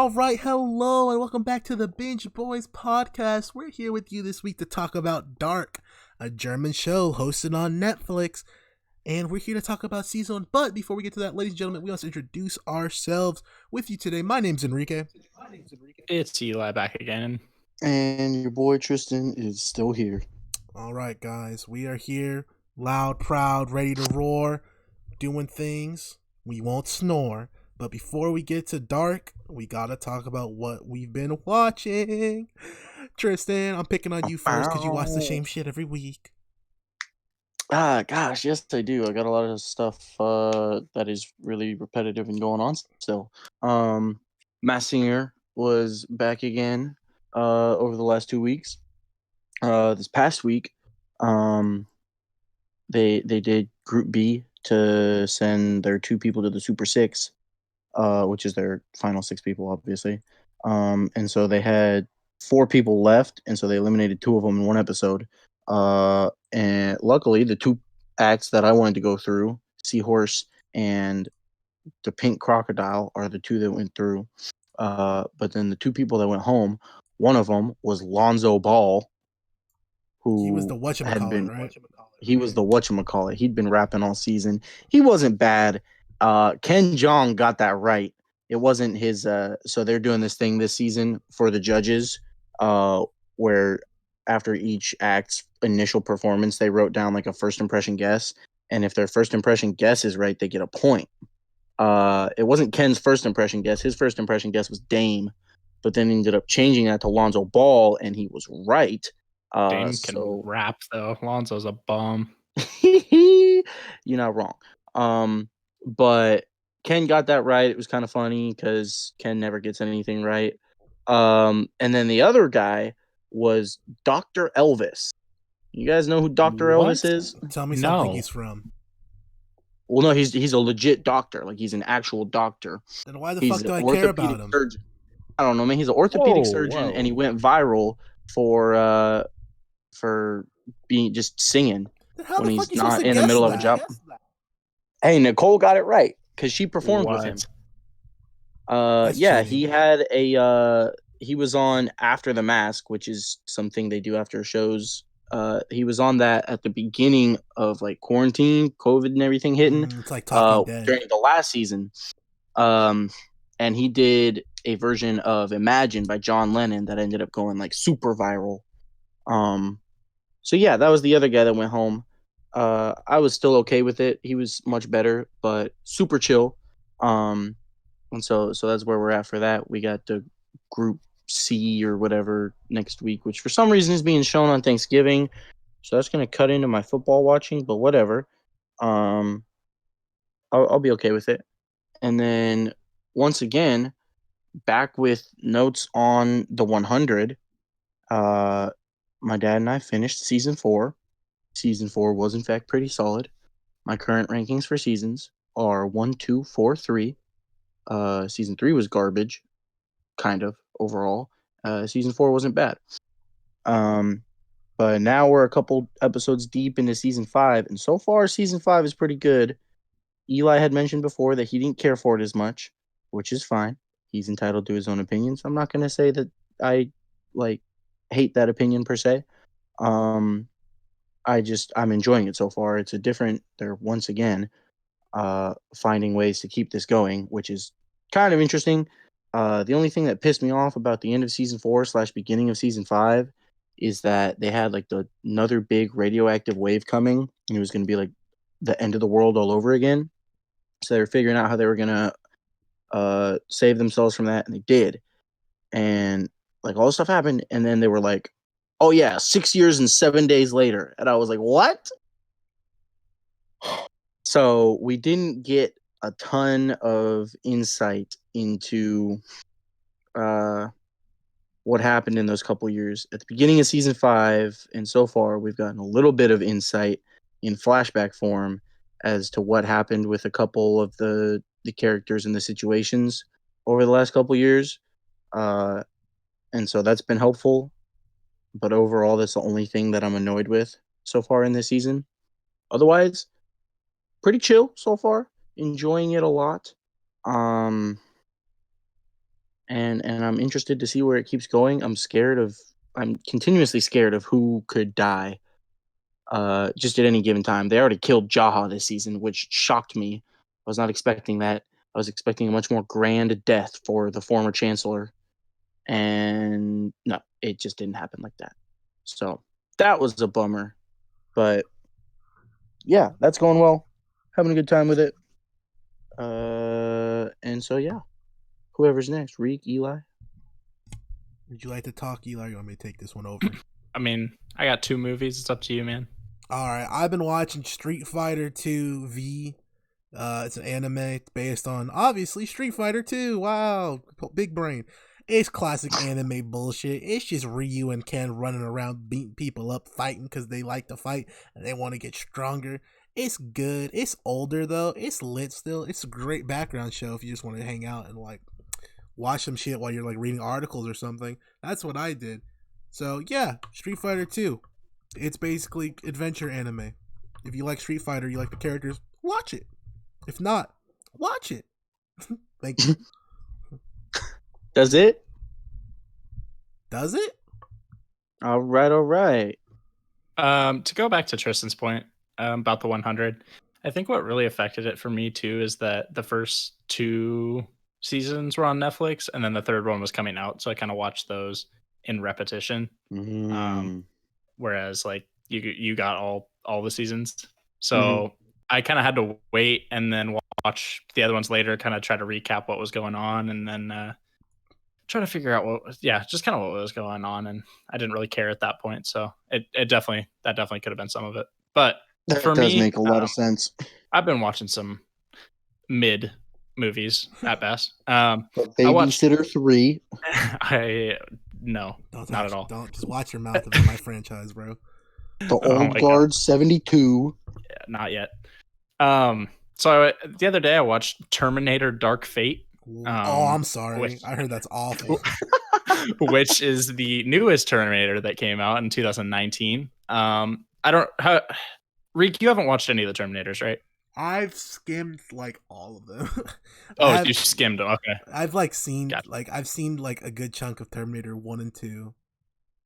All right, hello, and welcome back to the Binge Boys podcast. We're here with you this week to talk about Dark, a German show hosted on Netflix, and we're here to talk about season one. But before we get to that, ladies and gentlemen, we must introduce ourselves. With you today, my name's Enrique. It's Eli back again. And your boy Tristan is still here. All right, guys, we are here, loud, proud, ready to roar, doing things. We won't snore. But before we get to Dark, we gotta talk about what we've been watching. Tristan, I'm picking on you first because you watch the same shit every week. Gosh, yes I do. I got a lot of stuff that is really repetitive and going on still. Mass Singer was back again over the last 2 weeks. This past week, they did Group B to send their 2 people to the Super Six, which is their final 6 people, obviously. And so they had 4 people left, and so they eliminated 2 of them in one episode. And luckily, the 2 acts that I wanted to go through, Seahorse and the Pink Crocodile, are the 2 that went through. But then the 2 people that went home, one of them was Lonzo Ball, who He was the whatchamacallit, right? He was the whatchamacallit. He'd been rapping all season. He wasn't bad. Ken Jeong got that right. It wasn't his. So they're doing this thing this season for the judges, where after each act's initial performance, they wrote down like a first impression guess, and if their first impression guess is right, they get a point. It wasn't Ken's first impression guess. His first impression guess was Dame, but then he ended up changing that to Lonzo Ball, and he was right. Dame can rap though. Lonzo's a bum. You're not wrong. But Ken got that right. It was kind of funny because Ken never gets anything right. And then the other guy was Dr. Elvis. You guys know who Dr. Elvis is? Tell me something he's from. Well, no, he's a legit doctor. Like, he's an actual doctor. Then why the fuck do I care about him? Surgeon. I don't know, man. He's an orthopedic surgeon, and he went viral for being just singing when he's not in the middle of a job. Hey, Nicole got it right because she performed with him. Yeah, cheating. He had he was on After the Mask, which is something they do after shows. He was on that at the beginning of like quarantine, COVID, and everything hitting. It's like Talking Dead during the last season. And he did a version of Imagine by John Lennon that ended up going like super viral. So yeah, that was the other guy that went home. I was still okay with it. He was much better, but super chill. And so that's where we're at for that. We got the Group C or whatever next week, which for some reason is being shown on Thanksgiving. So that's going to cut into my football watching, but whatever. I'll be okay with it. And then once again, back with notes on the 100. My dad and I finished season 4. Season 4 was in fact pretty solid. My current rankings for seasons are 1, 2, 4, 3. Season 3 was garbage, kind of overall. Season 4 wasn't bad. But now we're a couple episodes deep into season 5, and so far season 5 is pretty good. Eli had mentioned before that he didn't care for it as much, which is fine. He's entitled to his own opinion, so I'm not going to say that I hate that opinion per se. I'm enjoying it so far. They're once again finding ways to keep this going, which is kind of interesting. The only thing that pissed me off about the end of season 4 / beginning of season 5 is that they had like another big radioactive wave coming, and it was going to be like the end of the world all over again. So they were figuring out how they were going to save themselves from that, and they did. And like all this stuff happened, and then they were like, oh yeah, 6 years and 7 days later. And I was like, what? So we didn't get a ton of insight into what happened in those couple years. At the beginning of season 5, and so far, we've gotten a little bit of insight in flashback form as to what happened with a couple of the characters and the situations over the last couple years. And so that's been helpful. But overall, that's the only thing that I'm annoyed with so far in this season. Otherwise, pretty chill so far. Enjoying it a lot. and I'm interested to see where it keeps going. I'm continuously scared of who could die. Just at any given time. They already killed Jaha this season, which shocked me. I was not expecting that. I was expecting a much more grand death for the former chancellor, and no, it just didn't happen like that. So that was a bummer, but yeah, that's going well. Having a good time with it. And so yeah, whoever's next, Reek, Eli. Would you like to talk, Eli? Or you want me to take this one over? I mean, I got 2 movies. It's up to you, man. All right, I've been watching Street Fighter 2 V. It's an anime based on obviously Street Fighter 2. Wow, big brain. It's classic anime bullshit. It's just Ryu and Ken running around beating people up, fighting because they like to fight and they want to get stronger. It's good. It's older though. It's lit still. It's a great background show if you just want to hang out and like watch some shit while you're like reading articles or something. That's what I did. So yeah, Street Fighter 2. It's basically adventure anime. If you like Street Fighter, you like the characters, watch it. If not, watch it. Thank you. Does it? Does it? All right. To go back to Tristan's point about the 100, I think what really affected it for me too is that the first 2 seasons were on Netflix, and then the third one was coming out, so I kind of watched those in repetition. Whereas like you got all the seasons, so I kind of had to wait and then watch the other ones later, kind of try to recap what was going on, and then try to figure out what was going on. And I didn't really care at that point, so it definitely could have been some of it. But that for does me, make a lot of sense. I've been watching some mid movies at best. Babysitter 3. No, not at all. Don't just watch your mouth about my franchise, bro. The Old Guard 72. Yeah, not yet. So the other day I watched Terminator Dark Fate. I'm sorry. I heard that's awful. Which is the newest Terminator that came out in 2019. Reek, you haven't watched any of the Terminators, right? I've skimmed like all of them. You skimmed them. Okay. I've seen a good chunk of Terminator 1 and 2.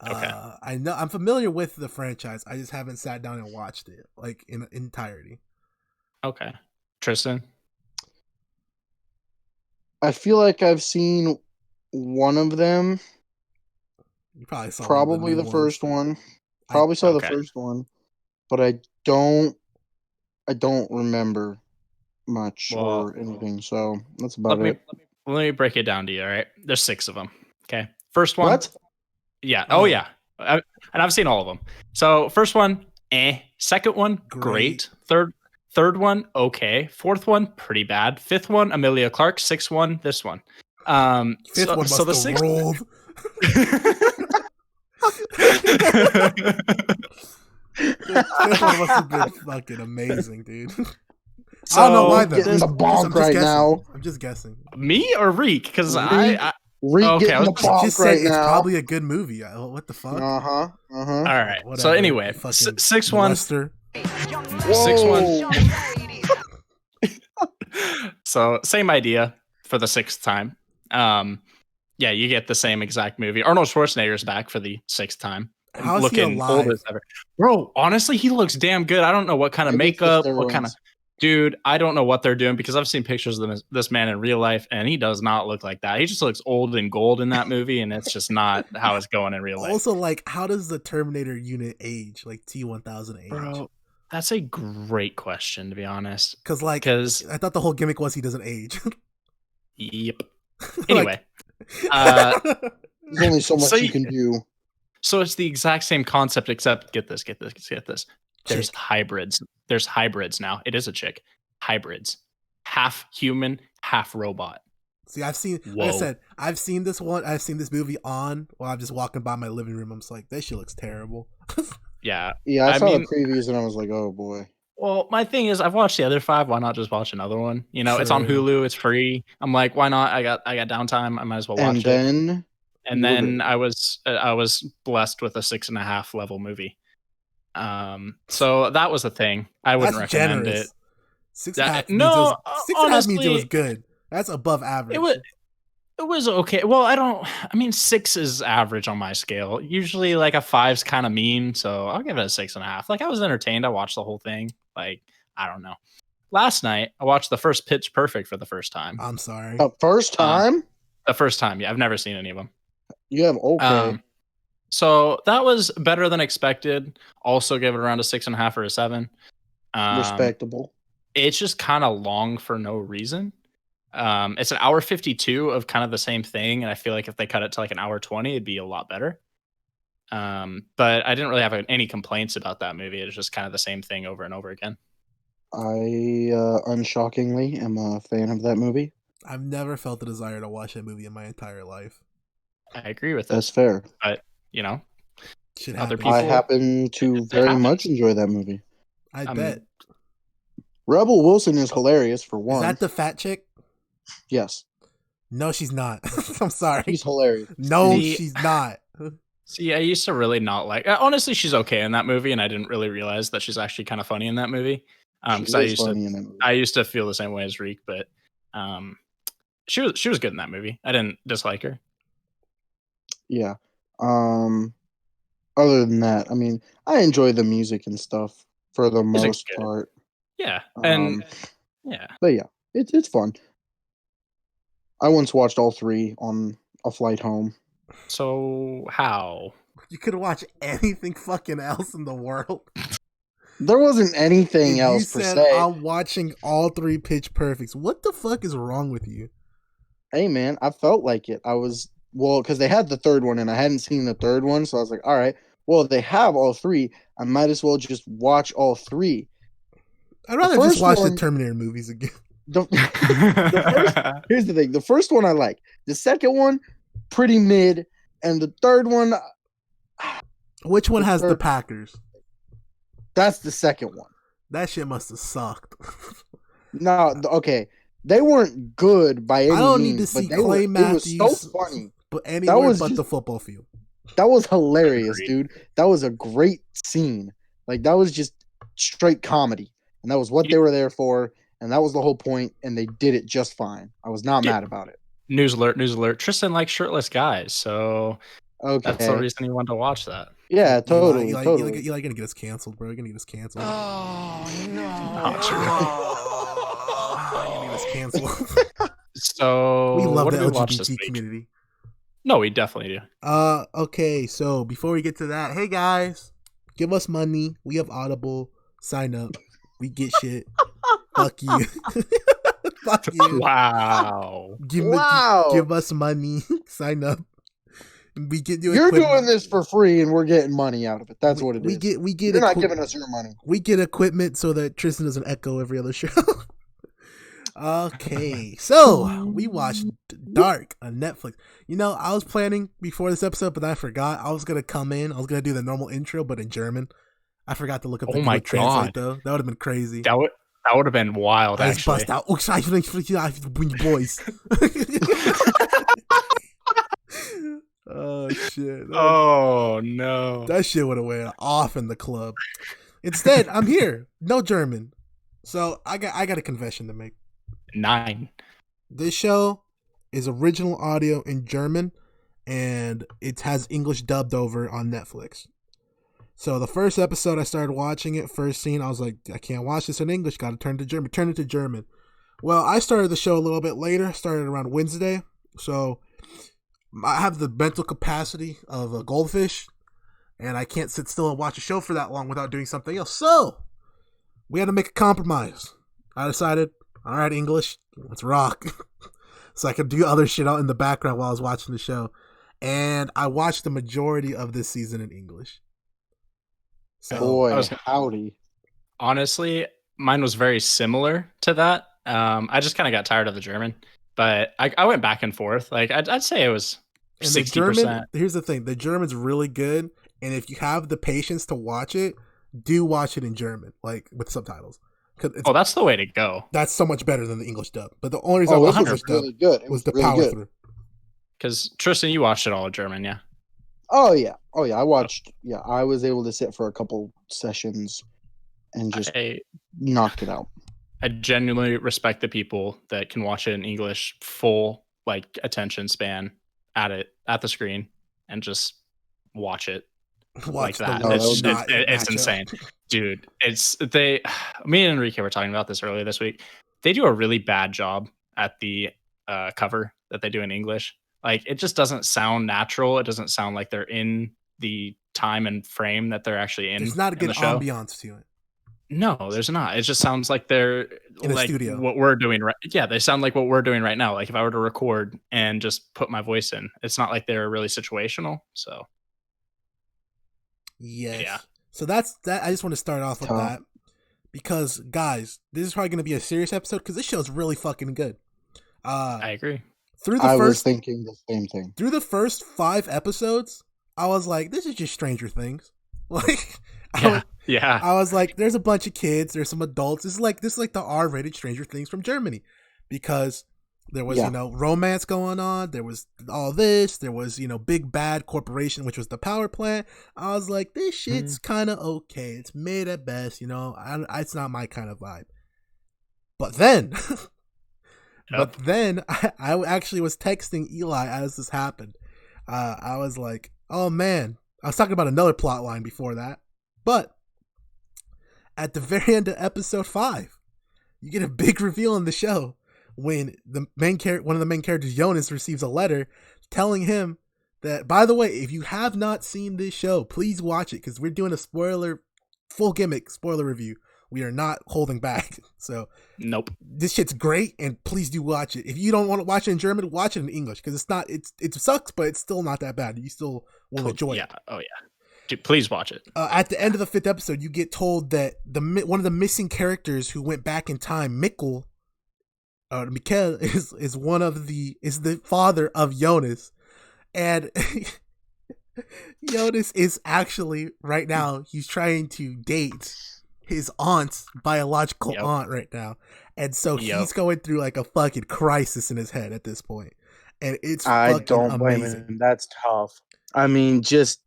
Okay. I know I'm familiar with the franchise. I just haven't sat down and watched it like in entirety. Okay. Tristan? I feel like I've seen one of them. You probably saw the first one. Probably saw the first one, but I don't remember much or anything. So that's about it. Let me break it down to you. All right, there's 6 of them. Okay, first one. What? Yeah. Oh yeah. And I've seen all of them. So first one, Second one, great. Third one, okay. Fourth one, pretty bad. Fifth one, Amelia Clark. Sixth one, this one. Fifth one must have sixth rolled. Fifth one must have been fucking amazing, dude. So, I don't know why though. Getting the bonk right now. I'm just guessing. Me or Reek? Because Reek getting the bonk right now. It's probably a good movie. What the fuck? All right. Whatever. So anyway, sixth one. Sixth one. So same idea for the 6th time. Yeah, you get the same exact movie. Arnold Schwarzenegger's back for the 6th time. How's looking he alive? old as ever. Bro, honestly, he looks damn good. I don't know what kind of makeup, what kind of... Dude, I don't know what they're doing because I've seen pictures of this man in real life, and he does not look like that. He just looks old and gold in that movie, and it's just not how it's going in real life. Also, like, how does the Terminator unit age? Like T-1000 age? Bro, that's a great question, to be honest. Because I thought the whole gimmick was he doesn't age. Yep. Anyway. There's only so much you can do. So it's the exact same concept, except get this. There's hybrids. There's hybrids now. It is a chick. Hybrids. Half human, half robot. See, like I said, I've seen this one. I've seen this movie on while I'm just walking by my living room. I'm just like, this shit looks terrible. Yeah. Yeah, I saw the previews and I was like, oh boy. Well, my thing is, I've watched the other 5. Why not just watch another one? You know, It's on Hulu. It's free. I'm like, why not? I got downtime. I might as well watch it. And then I was blessed with a 6.5 level movie. So that was the thing. I wouldn't recommend generous. it. 6.5 means it was good. That's above average. It was okay. Well, I mean, 6 is average on my scale. Usually like a 5's kind of mean, so I'll give it a 6.5. Like I was entertained. I watched the whole thing. Like, I don't know. Last night I watched the first Pitch Perfect for the first time. I'm sorry. The first time? The first time, yeah. I've never seen any of them. You have okay. So that was better than expected. Also give it around a 6.5 or a 7. Respectable. It's just kind of long for no reason. It's an hour 52 of kind of the same thing, and I feel like if they cut it to like an hour 20, it'd be a lot better. But I didn't really have any complaints about that movie. It's just kind of the same thing over and over again. I unshockingly am a fan of that movie. I've never felt the desire to watch that movie in my entire life. I agree with That's this, fair. but you know, Shit other happens. people. I happen to very much enjoy that movie. I bet. Rebel Wilson is hilarious for one. Is that the fat chick? Yes. No, she's not. I'm sorry. She's hilarious. No, she's not. See, I used to really not like. Honestly, she's okay in that movie, and I didn't really realize that she's actually kind of funny in that movie. Because I used to feel the same way as Reek, but she was good in that movie. I didn't dislike her. Yeah. Other than that, I mean, I enjoy the music and stuff for the most part. Yeah, and yeah, but yeah, it's fun. I once watched all 3 on a flight home. So how? You could watch anything fucking else in the world. There wasn't anything else per se. I'm watching all 3 Pitch Perfects. What the fuck is wrong with you? Hey man, I felt like it. Because they had the 3rd one and I hadn't seen the 3rd one, so I was like, all right, well, they have all 3. I might as well just watch all 3. I'd rather just watch the Terminator movies again. Here's the thing. The first one I like. The second one, pretty mid. And the 3rd one... Which one has the Packers? That's the second one. That shit must have sucked. No, okay. They weren't good by any means. I don't need to see Clay Matthews. It was so funny. But anywhere but the football field. That was hilarious, dude. That was a great scene. Like, that was just straight comedy. And that was what they were there for. And that was the whole point. And they did it just fine. I was not mad about it. News alert. Tristan likes shirtless guys. So that's the reason he wanted to watch that. Yeah, totally. You're gonna get us canceled, bro. You're gonna get us canceled. Oh, no. Not true. You're gonna get us canceled. So we love what the did we watch this LGBT week? community. No, we definitely do. Okay, so before we get to that, hey guys, give us money. We have Audible. Sign up. We get shit. Fuck you. Fuck you. Wow. Give us money. Sign up. We get you. You're doing this for free, and we're getting money out of it. That's what it is. We get. You're not giving us your money. We get equipment so that Tristan doesn't echo every other show. Okay, so we watched Dark on Netflix. You know, I was planning before this episode, but I forgot. I was gonna come in. I was gonna do the normal intro, but in German. I forgot to look up the Google Translate though. That would have been crazy. That would have been wild. I actually. Bust out. Boys. Oh shit. Oh no. That shit would have went off in the club. Instead, I'm here. No German. So I got a confession to make. 9. This show is original audio in German and it has English dubbed over on Netflix. So the first episode I started watching it, first scene, I was like, I can't watch this in English, gotta turn it to German. Well, I started the show a little bit later, started around Wednesday. So I have the mental capacity of a goldfish, and I can't sit still and watch a show for that long without doing something else. So we had to make a compromise. I decided, all right, English, let's rock. So I could do other shit out in the background while I was watching the show. And I watched the majority of this season in English. So, boy, howdy. Honestly, mine was very similar to that. I just kind of got tired of the German, but I went back and forth. Like I'd say it was 60%. Here's the thing: the German's really good, and if you have the patience to watch it, do watch it in German, like with subtitles. Oh, that's the way to go. That's so much better than the English dub. But the only reason I watched English dub was the power through. Because Tristan, you watched it all in German, yeah? Oh yeah. I watched. Yeah, I was able to sit for a couple sessions and just knocked it out. I genuinely respect the people that can watch it in English full like attention span at the screen and just watch it like that. It's insane, dude. Me and Enrique were talking about this earlier this week. They do a really bad job at the cover that they do in English. Like, it just doesn't sound natural. It doesn't sound like they're in the time and frame that they're actually in. There's not a good ambiance to it. No, there's not. It just sounds like they're in like a studio. What we're doing right. Yeah, they sound like what we're doing right now. Like if I were to record and just put my voice in, it's not like they're really situational. So yes, yeah. So that's that. I just want to start off with that because, guys, this is probably going to be a serious episode because this show's really fucking good. I agree. I was thinking the same thing. Through the first 5 episodes, I was like, "This is just Stranger Things." Like, I was like, "There's a bunch of kids. There's some adults. This is like the R-rated Stranger Things from Germany," because there was romance going on. There was all this. There was big bad corporation, which was the power plant. I was like, "This shit's kind of okay. It's made at best. It's not my kind of vibe." But then. But then I actually was texting Eli as this happened. I was like, oh man. I was talking about another plot line before that. But at the very end of episode 5, you get a big reveal in the show when one of the main characters, Jonas, receives a letter telling him that, by the way, if you have not seen this show, please watch it because we're doing a full gimmick spoiler review. We are not holding back. So, nope. This shit's great, and please do watch it. If you don't want to watch it in German, watch it in English because it sucks, but it's still not that bad. You still will enjoy it. Oh yeah. Dude, please watch it. At the end of the 5th episode, you get told that one of the missing characters who went back in time, Mikkel is the father of Jonas, and Jonas is actually right now he's trying to date his aunt's biological aunt right now, and so he's going through like a fucking crisis in his head at this point, and it's fucking don't blame amazing. him. That's tough. I mean, just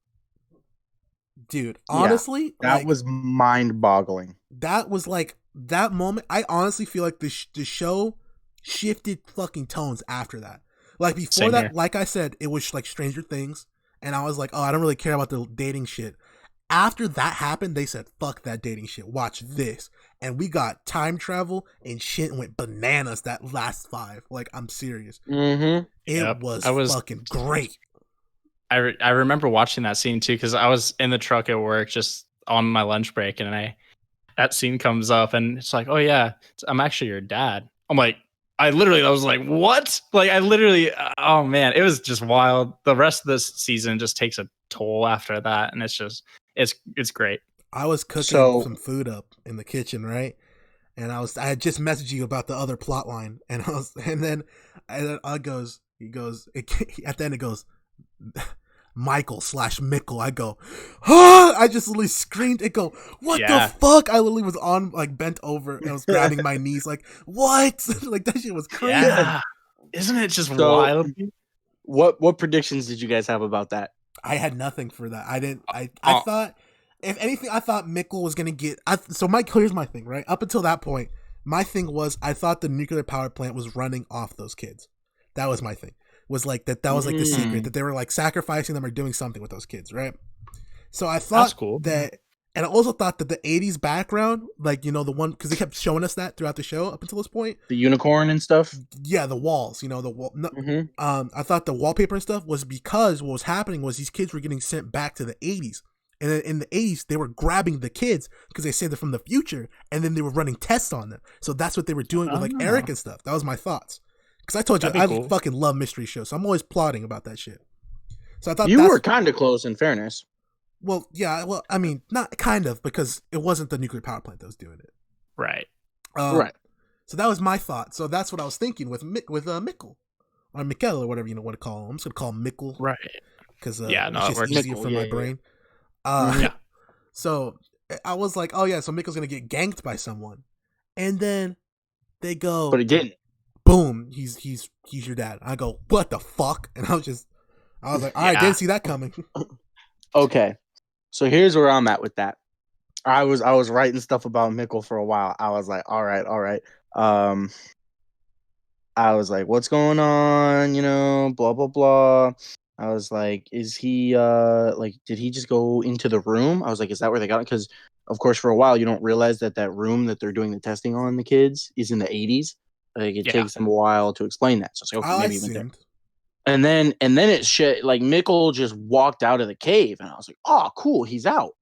dude, honestly, that was mind-boggling. That was like that moment. I honestly feel like the show shifted fucking tones after that. Like before that, like I said, it was like Stranger Things, and I was like, oh, I don't really care about the dating shit. After that happened, they said, fuck that dating shit. Watch this. And we got time travel and shit went bananas that last 5. Like, I'm serious. Mm-hmm. It was fucking great. I remember watching that scene too because I was in the truck at work just on my lunch break and that scene comes up and it's like, oh yeah, I'm actually your dad. I'm like, I was like, what? Like oh man, it was just wild. The rest of this season just takes a toll after that and it's great. I was cooking some food up in the kitchen, right? And I had just messaged you about the other plot line, and then at the end it goes, Michael/Mikkel. I go, huh! I just literally screamed. It go, what the fuck? I literally was on like bent over and I was grabbing my knees, like what? Like that shit was crazy. Yeah. Isn't it just wild? What predictions did you guys have about that? I had nothing for that. I thought, if anything, I thought Mikkel was gonna get. Here's my thing, right? Up until that point, my thing was I thought the nuclear power plant was running off those kids. That was my thing. Was like that was like the secret that they were like sacrificing them or doing something with those kids, right? So I thought that, and I also thought that the 80s background, like, the one, because they kept showing us that throughout the show up until this point. The unicorn and stuff? Yeah, the walls, the wall. No, I thought the wallpaper and stuff was because what was happening was these kids were getting sent back to the 80s. And then in the 80s, they were grabbing the kids because they said they're from the future, and then they were running tests on them. So that's what they were doing with like Eric and stuff. That was my thoughts. Because I told you, I fucking love mystery shows, so I'm always plotting about that shit. So I thought you were kind of close, in fairness. Well, yeah. Well, I mean, not kind of, because it wasn't the nuclear power plant that was doing it. Right. Right. So that was my thought. So that's what I was thinking with Mikkel or Mikkel or whatever you want to call him. I'm just gonna call him Mikkel, right? Because it's just easier for my brain. So I was like, oh yeah, so Mikkel's gonna get ganked by someone, and then they go, but he didn't. Boom, he's your dad. I go, what the fuck? And I was like, all right, didn't see that coming. Okay, so here's where I'm at with that. I was writing stuff about Mikkel for a while. I was like, all right. I was like, what's going on? Blah blah blah. I was like, is he like, did he just go into the room? I was like, is that where they got it? Because of course, for a while, you don't realize that room that they're doing the testing on the kids is in the 80s. Like, it takes them a while to explain that. So I was like, okay, maybe he went there. And then it shit, like, Mikkel just walked out of the cave, and I was like, oh, cool, he's out.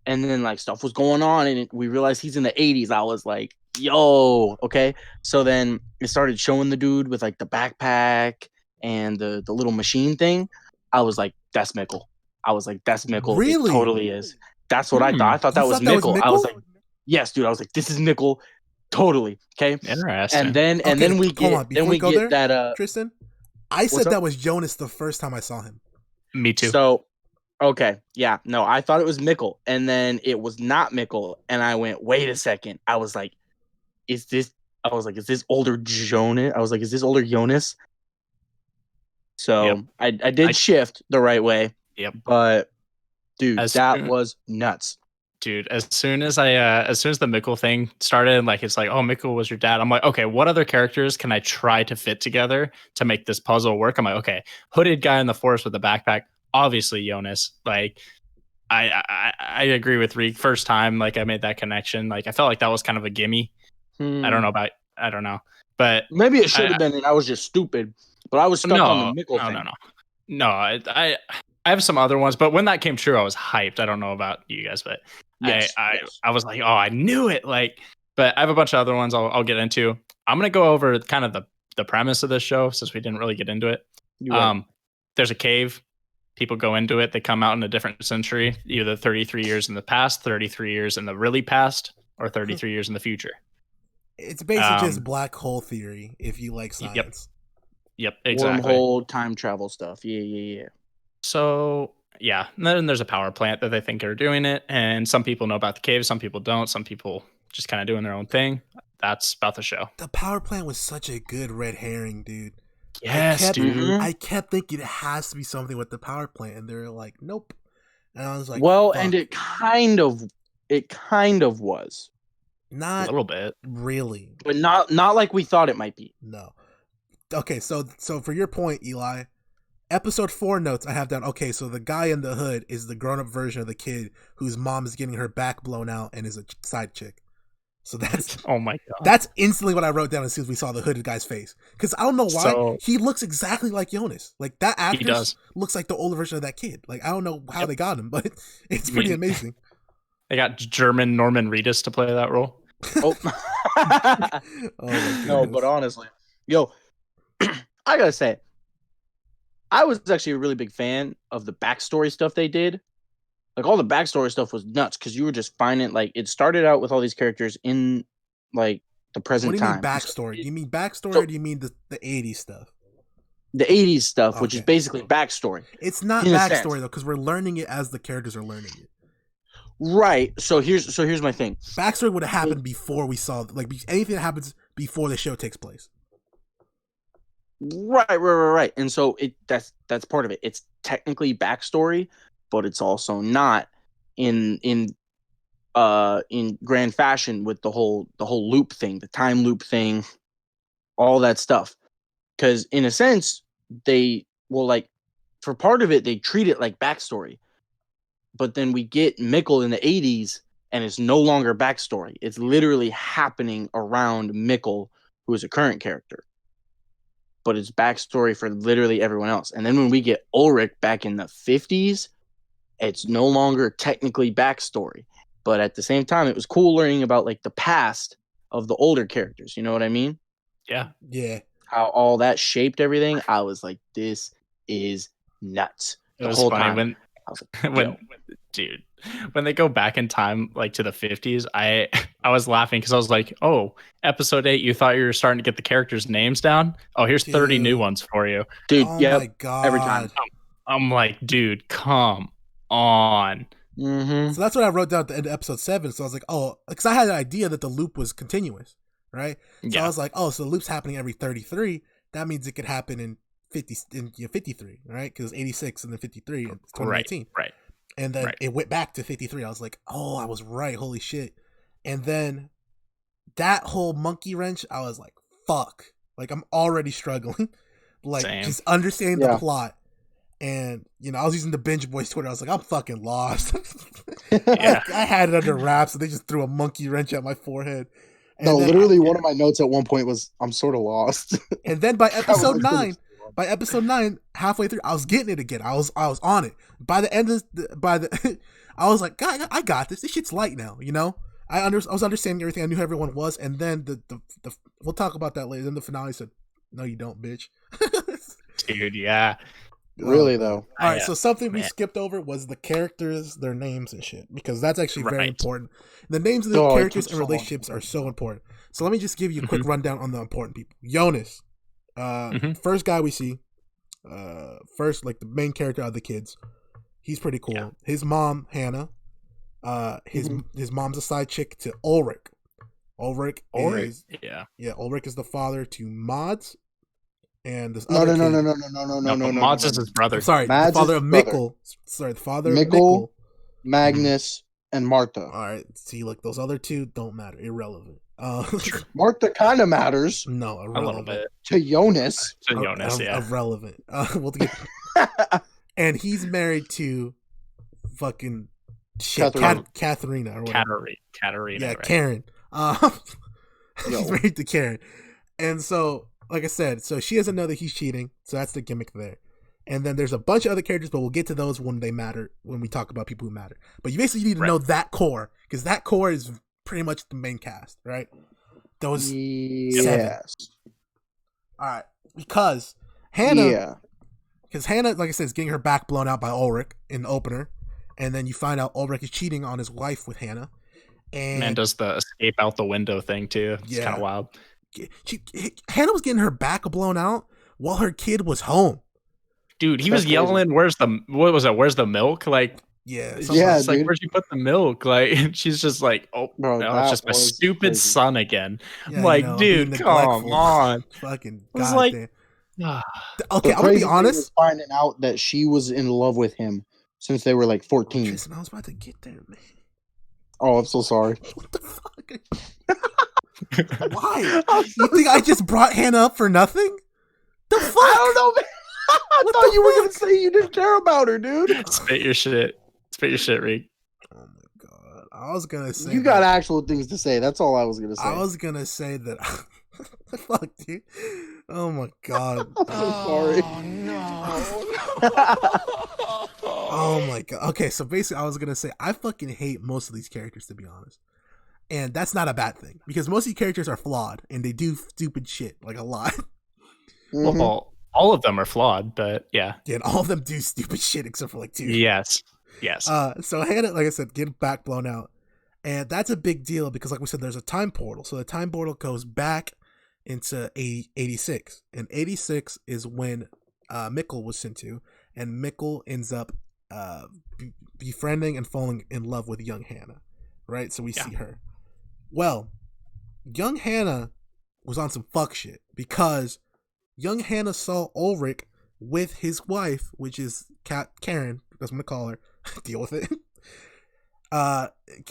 And then, like, stuff was going on, and we realized he's in the 80s. I was like, yo, okay. So then it started showing the dude with, like, the backpack and the little machine thing. I was like, that's Mikkel. I was like, that's Mikkel. Really? It totally is. That's what I thought. I thought that was Mikkel. I was like, yes, dude. I was like, this is Mikkel. Totally. Okay. Interesting. And then we get that Tristan, I said that was Jonas the first time I saw him. Me too. So, okay, yeah, no, I thought it was Mikkel, and then it was not Mikkel, and I went, wait a second. I was like, is this Older Jonas? I was like, is this Older Jonas? So Yep. I did shift the right way. Yep. But dude, that was nuts. Dude, as soon as the Mikkel thing started, like, it's like, oh, Mikkel was your dad. I'm like, okay, what other characters can I try to fit together to make this puzzle work? I'm like, okay, hooded guy in the forest with a backpack, obviously Jonas. Like, I agree with Reek. First time, like, I made that connection. Like, I felt like that was kind of a gimme. I don't know, but maybe it should have been, and I was just stupid. But I was stuck on the Mikkel thing. No, I have some other ones, but when that came true, I was hyped. I don't know about you guys, but yes. I was like, oh, I knew it. Like, but I have a bunch of other ones I'll get into. I'm gonna go over kind of the premise of this show since we didn't really get into it. There's a cave. People go into it. They come out in a different century, either 33 years in the past, 33 years in the really past, or 33 years in the future. It's basically just black hole theory if you like science. Yep, exactly. Wormhole, time travel stuff. Yeah. So, yeah. And then there's a power plant that they think are doing it. And some people know about the cave. Some people don't. Some people just kind of doing their own thing. That's about the show. The power plant was such a good red herring, dude. Yes, dude. I kept thinking it has to be something with the power plant. And they're like, nope. And I was like, well, fuck. And it kind of was. Not a little bit. Really. But not like we thought it might be. No. Okay, so for your point, Eli, episode 4 notes I have down, okay, so the guy in the hood is the grown-up version of the kid whose mom is getting her back blown out and is a side chick. So that's oh my god. That's instantly what I wrote down as soon as we saw the hooded guy's face. Because I don't know why he looks exactly like Jonas. Like, that actor looks like the older version of that kid. Like, I don't know how they got him, but it's pretty amazing. They got German Norman Reedus to play that role. Oh, no, but honestly, yo, I gotta say, I was actually a really big fan of the backstory stuff they did. Like, all the backstory stuff was nuts because you were just finding, like, it started out with all these characters in, like, the present time. What do you mean backstory? Do you mean backstory or do you mean the 80s stuff? The 80s stuff, which is basically backstory. It's not backstory, though, because we're learning it as the characters are learning it. Right. So here's my thing. Backstory would have happened before we saw, like, anything that happens before the show takes place. Right. And so that's part of it. It's technically backstory, but it's also not in grand fashion with the whole loop thing, the time loop thing, all that stuff. Because in a sense, for part of it, they treat it like backstory. But then we get Mikkel in the 80s, and it's no longer backstory. It's literally happening around Mikkel, who is a current character. But it's backstory for literally everyone else. And then when we get Ulrich back in the 50s, it's no longer technically backstory. But at the same time, it was cool learning about, like, the past of the older characters. You know what I mean? Yeah. Yeah. How all that shaped everything. I was like, this is nuts. It was funny when they go back in time, like, to the 50s, I was laughing because I was like, oh, episode 8, you thought you were starting to get the characters' names down? Oh, here's 30 new ones for you. Dude, oh my God. Every time. I'm like, dude, come on. Mm-hmm. So that's what I wrote down at the end of episode 7. So I was like, oh, because I had an idea that the loop was continuous, right? So I was like, oh, so the loop's happening every 33. That means it could happen in 53, right? Because it's 86 and then 53 and 2019. Right. And then it went back to 53. I was like, oh, I was right. Holy shit. And then that whole monkey wrench, I was like, fuck. Like I'm already struggling. Like Same. just understanding the plot. And I was using the Binge Boys Twitter. I was like, I'm fucking lost. Yeah. I had it under wraps, and they just threw a monkey wrench at my forehead. And no, then, literally, one of my notes at one point was, "I'm sort of lost." And then by episode 9, halfway through, I was getting it again. I was on it. By the end of I was like, God, I got this. This shit's light now. I was understanding everything. I knew who everyone was, and then the we'll talk about that later. Then the finale said, "No, you don't, bitch." Dude, yeah. Really though. All right, so something we skipped over was the characters, their names and shit, because that's actually very important. The names of the characters and relationships are so important. So let me just give you a quick rundown on the important people. Jonas, first guy we see, first like the main character of the kids. He's pretty cool. Yeah. His mom, Hannah, his mom's a side chick to Ulrich. Ulrich is the father to Mads. And this no. Mads is his brother. I'm sorry, the father of Mikkel. Sorry, the father of Mikkel, Magnus, and Martha. All right, see, look, those other two don't matter, irrelevant. Martha kind of matters. No, irrelevant. A little bit to Jonas. Irrelevant. We'll get. And he's married to fucking Katharina or whatever. Katarina. Yeah, right. Karen. He's married to Karen, and so. Like I said, so she doesn't know that he's cheating, so that's the gimmick there. And then there's a bunch of other characters, but we'll get to those when they matter, when we talk about people who matter. But you basically need to know that core, because that core is pretty much the main cast, right? Those 7. All right, because Hannah, like I said, is getting her back blown out by Ulrich in the opener, and then you find out Ulrich is cheating on his wife with Hannah. And does the escape out the window thing too. It's kind of wild. Hannah was getting her back blown out while her kid was home. Dude, he was yelling, "Where's the milk?" Like, it's like, where'd you put the milk? Like, she's just like, "Oh, bro, no, it's just my stupid son again." Yeah, I'm like, dude, come on. Fucking was like, okay, I'm gonna be honest. Finding out that she was in love with him since they were like 14. Listen, I was about to get there, man. Oh, I'm so sorry. What the fuck? Why? You think I just brought Hannah up for nothing? The fuck? I don't know, man. I thought you were gonna say you didn't care about her, dude. Spit your shit, Reek. Oh my god! I was gonna say you got actual things to say. That's all I was gonna say. I was gonna say that. Fuck, dude. Oh my god! I'm so sorry. Oh my god. Okay, so basically, I was gonna say I fucking hate most of these characters, to be honest. And that's not a bad thing, because most of these characters are flawed and they do stupid shit, like a lot. Well, all of them are flawed, but yeah. Yeah, and all of them do stupid shit except for like 2. Yes. So Hannah, like I said, get back blown out. And that's a big deal because, like we said, there's a time portal. So the time portal goes back into 86. And 86 is when Mikkel was sent to. And Mikkel ends up befriending and falling in love with young Hannah. Right? So we see her. Well, young Hannah was on some fuck shit because young Hannah saw Ulrich with his wife, which is Karen, that's what I'm gonna call her. Deal with it.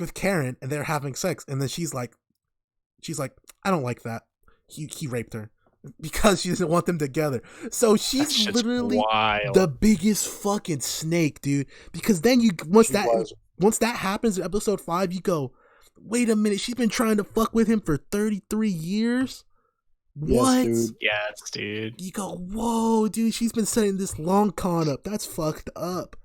With Karen, and they're having sex, and then she's like, I don't like that. He raped her because she doesn't want them together. So she's literally the biggest fucking snake, dude. Because then once that happens in episode 5, you go, wait a minute, she's been trying to fuck with him for 33 years? What? Yes, dude. You go, whoa, dude, she's been setting this long con up. That's fucked up.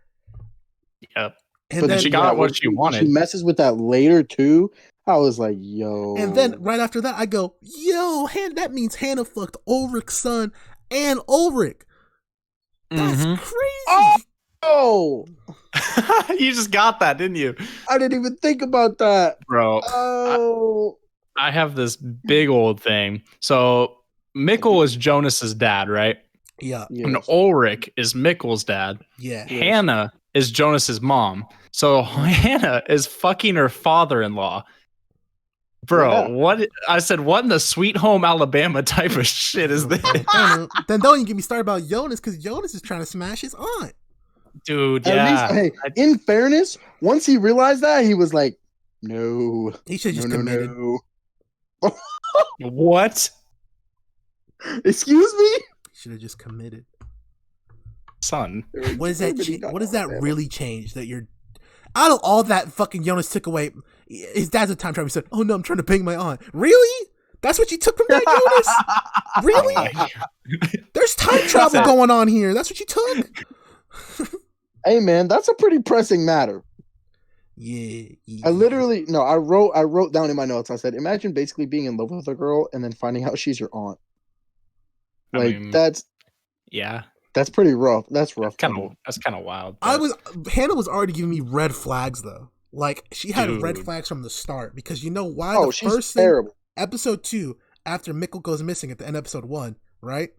Yep. And then she got what she wanted. She messes with that later, too. I was like, yo. And then right after that, I go, yo, that means Hannah fucked Ulrich's son and Ulrich. That's crazy. Oh! You just got that, didn't you? I didn't even think about that. Bro. Oh. I have this big old thing. So Mikkel is Jonas's dad, right? Yeah. Yes. And Ulrich is Mikkel's dad. Yeah. Hannah is Jonas's mom. So Hannah is fucking her father-in-law. Bro, what? I said, what in the Sweet Home Alabama type of shit is this? Then don't even get me started about Jonas, because Jonas is trying to smash his aunt. Dude, yeah. At least, hey, in fairness, once he realized that, he was like, no. He should just committed. No. What? Excuse me? Should have just committed. Son. What does that? What does that really change? That you're out of all that fucking Jonas took away. His dad's a time traveler. He said, "Oh no, I'm trying to bang my aunt." Really? That's what you took from that, Jonas? Really? There's time travel going on here. That's what you took. Hey man, that's a pretty pressing matter. Yeah. I wrote down in my notes. I said, imagine basically being in love with a girl and then finding out she's your aunt. Like that's pretty rough. That's rough. That's kind of wild. Hannah was already giving me red flags though. Like she had red flags from the start because you know why? She's terrible. Episode 2, after Mikkel goes missing at the end of episode 1, right?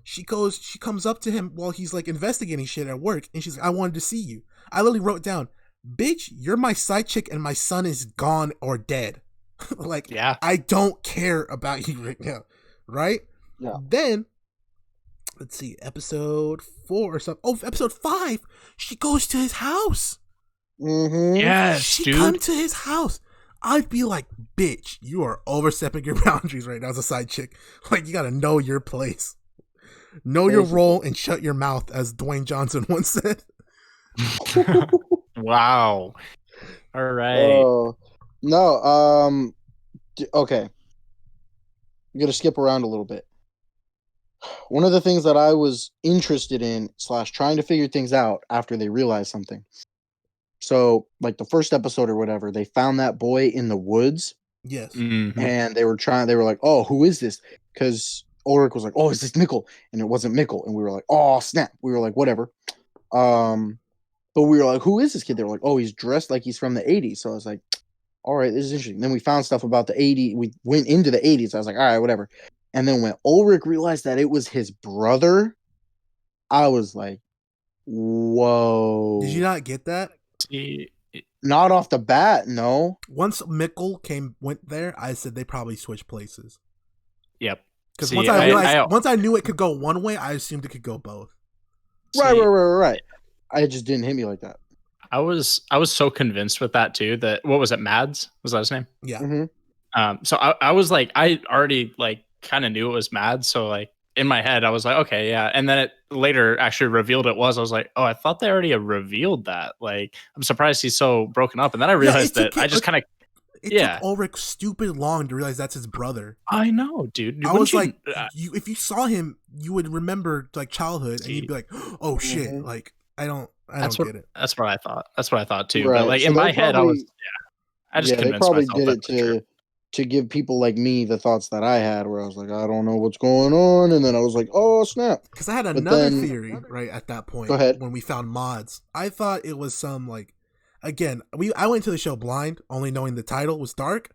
She comes up to him while he's like investigating shit at work, and she's like, "I wanted to see you." I literally wrote down, "Bitch, you're my side chick, and my son is gone or dead." Like, yeah, I don't care about you right now, right? Yeah. Then, let's see, episode 4 or something. Oh, episode 5, she goes to his house. Mm-hmm. Yes, she come to his house. I'd be like, "Bitch, you are overstepping your boundaries right now as a side chick. Like, you gotta know your place. Know your role and shut your mouth," as Dwayne Johnson once said. Wow. All right. No. Okay. I'm gonna skip around a little bit. One of the things that I was interested in / trying to figure things out after they realized something. So, like the first episode or whatever, they found that boy in the woods. Yes. Mm-hmm. And they were like, "Oh, who is this?" Because Ulrich was like, "Oh, is this Mikkel?" And it wasn't Mikkel. And we were like, "Oh, snap." We were like, whatever. But we were like, "Who is this kid?" They were like, "Oh, he's dressed like he's from the 80s. So I was like, all right, this is interesting. Then we found stuff about the 80s. We went into the 80s. I was like, all right, whatever. And then when Ulrich realized that it was his brother, I was like, whoa. Did you not get that? Not off the bat, no. Once Mikkel went there, I said they probably switched places. Yep. Because once I realized, once I knew it could go one way, I assumed it could go both. Right. I just didn't hit me like that. I was so convinced with that too. That what was it? Mads, was that his name? Yeah. Mm-hmm. So I was like, I already like kind of knew it was Mads. So like in my head, I was like, okay, yeah. And then it later actually revealed it was. I was like, oh, I thought they already revealed that. Like, I'm surprised he's so broken up. And then I realized that I just kind of. It took Ulrich stupid long to realize that's his brother. I know, dude. I was like, if you saw him, you would remember like childhood, and you'd be like, "Oh shit!" Mm-hmm. Like I don't get it. That's what I thought. That's what I thought too. Right. But like So in my head, I just they convinced probably myself did it to give people like me the thoughts that I had, where I was like, I don't know what's going on, and then I was like, oh snap. Because I had another theory right at that point. Go ahead. When we found mods, I thought it was some like, again, I went to the show blind, only knowing the title was Dark.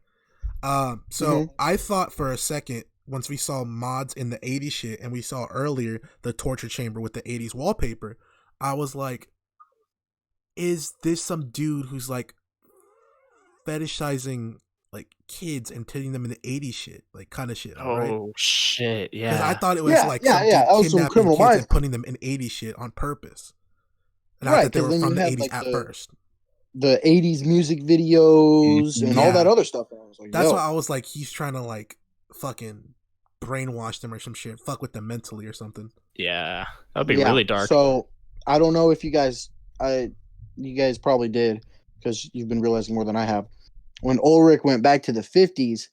So I thought for a second, once we saw mods in the 80s shit, and we saw earlier the torture chamber with the 80s wallpaper, I was like, is this some dude who's like fetishizing like kids and turning them into 80s shit, like kind of shit? Right? Oh shit! Yeah, because I thought it was like kidnapping kids and putting them in 80s shit on purpose. Not that they were from the 80s at first. The 80s music videos and all that other stuff. I was like, that's why I was like, he's trying to like fucking brainwash them or some shit, fuck with them mentally or something. Yeah, that'd be really dark. So I don't know if you guys probably did, because you've been realizing more than I have. When Ulrich went back to the 50s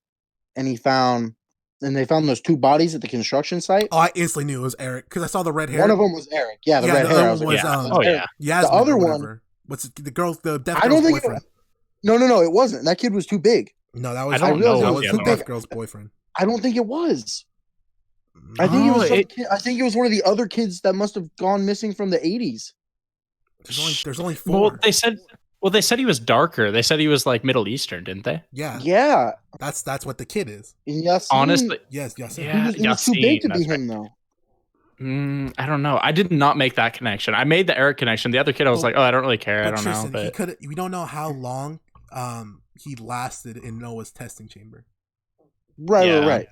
and they found those two bodies at the construction site. Oh, I instantly knew it was Eric because I saw the red hair. One of them was Eric. Yeah, the red hair. Other one was Yasmin, the other one. What's the girl? The deaf I don't girl's think boyfriend. No, it wasn't. That kid was too big. No, that was the deaf girl's boyfriend. I don't think it was. I think it was some kid. I think it was one of the other kids that must have gone missing from the 80s. There's only 4. Well, they said he was darker. They said he was like Middle Eastern, didn't they? Yeah. That's what the kid is. Honestly, yes. He was too big to be him though. I don't know. I did not make that connection. I made the Eric connection. The other kid, I was like, oh, I don't really care. I don't Tristan, know. But we don't know how long he lasted in Noah's testing chamber. Right.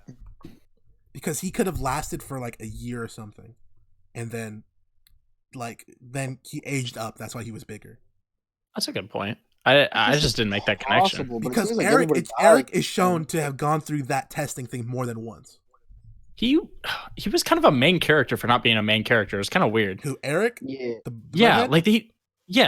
Because he could have lasted for like a year or something, and then he aged up. That's why he was bigger. That's a good point. I just didn't make that connection because Eric is shown to have gone through that testing thing more than once. he was kind of a main character for not being a main character. It was kind of weird. Who, Eric? Yeah. Yeah, redhead? like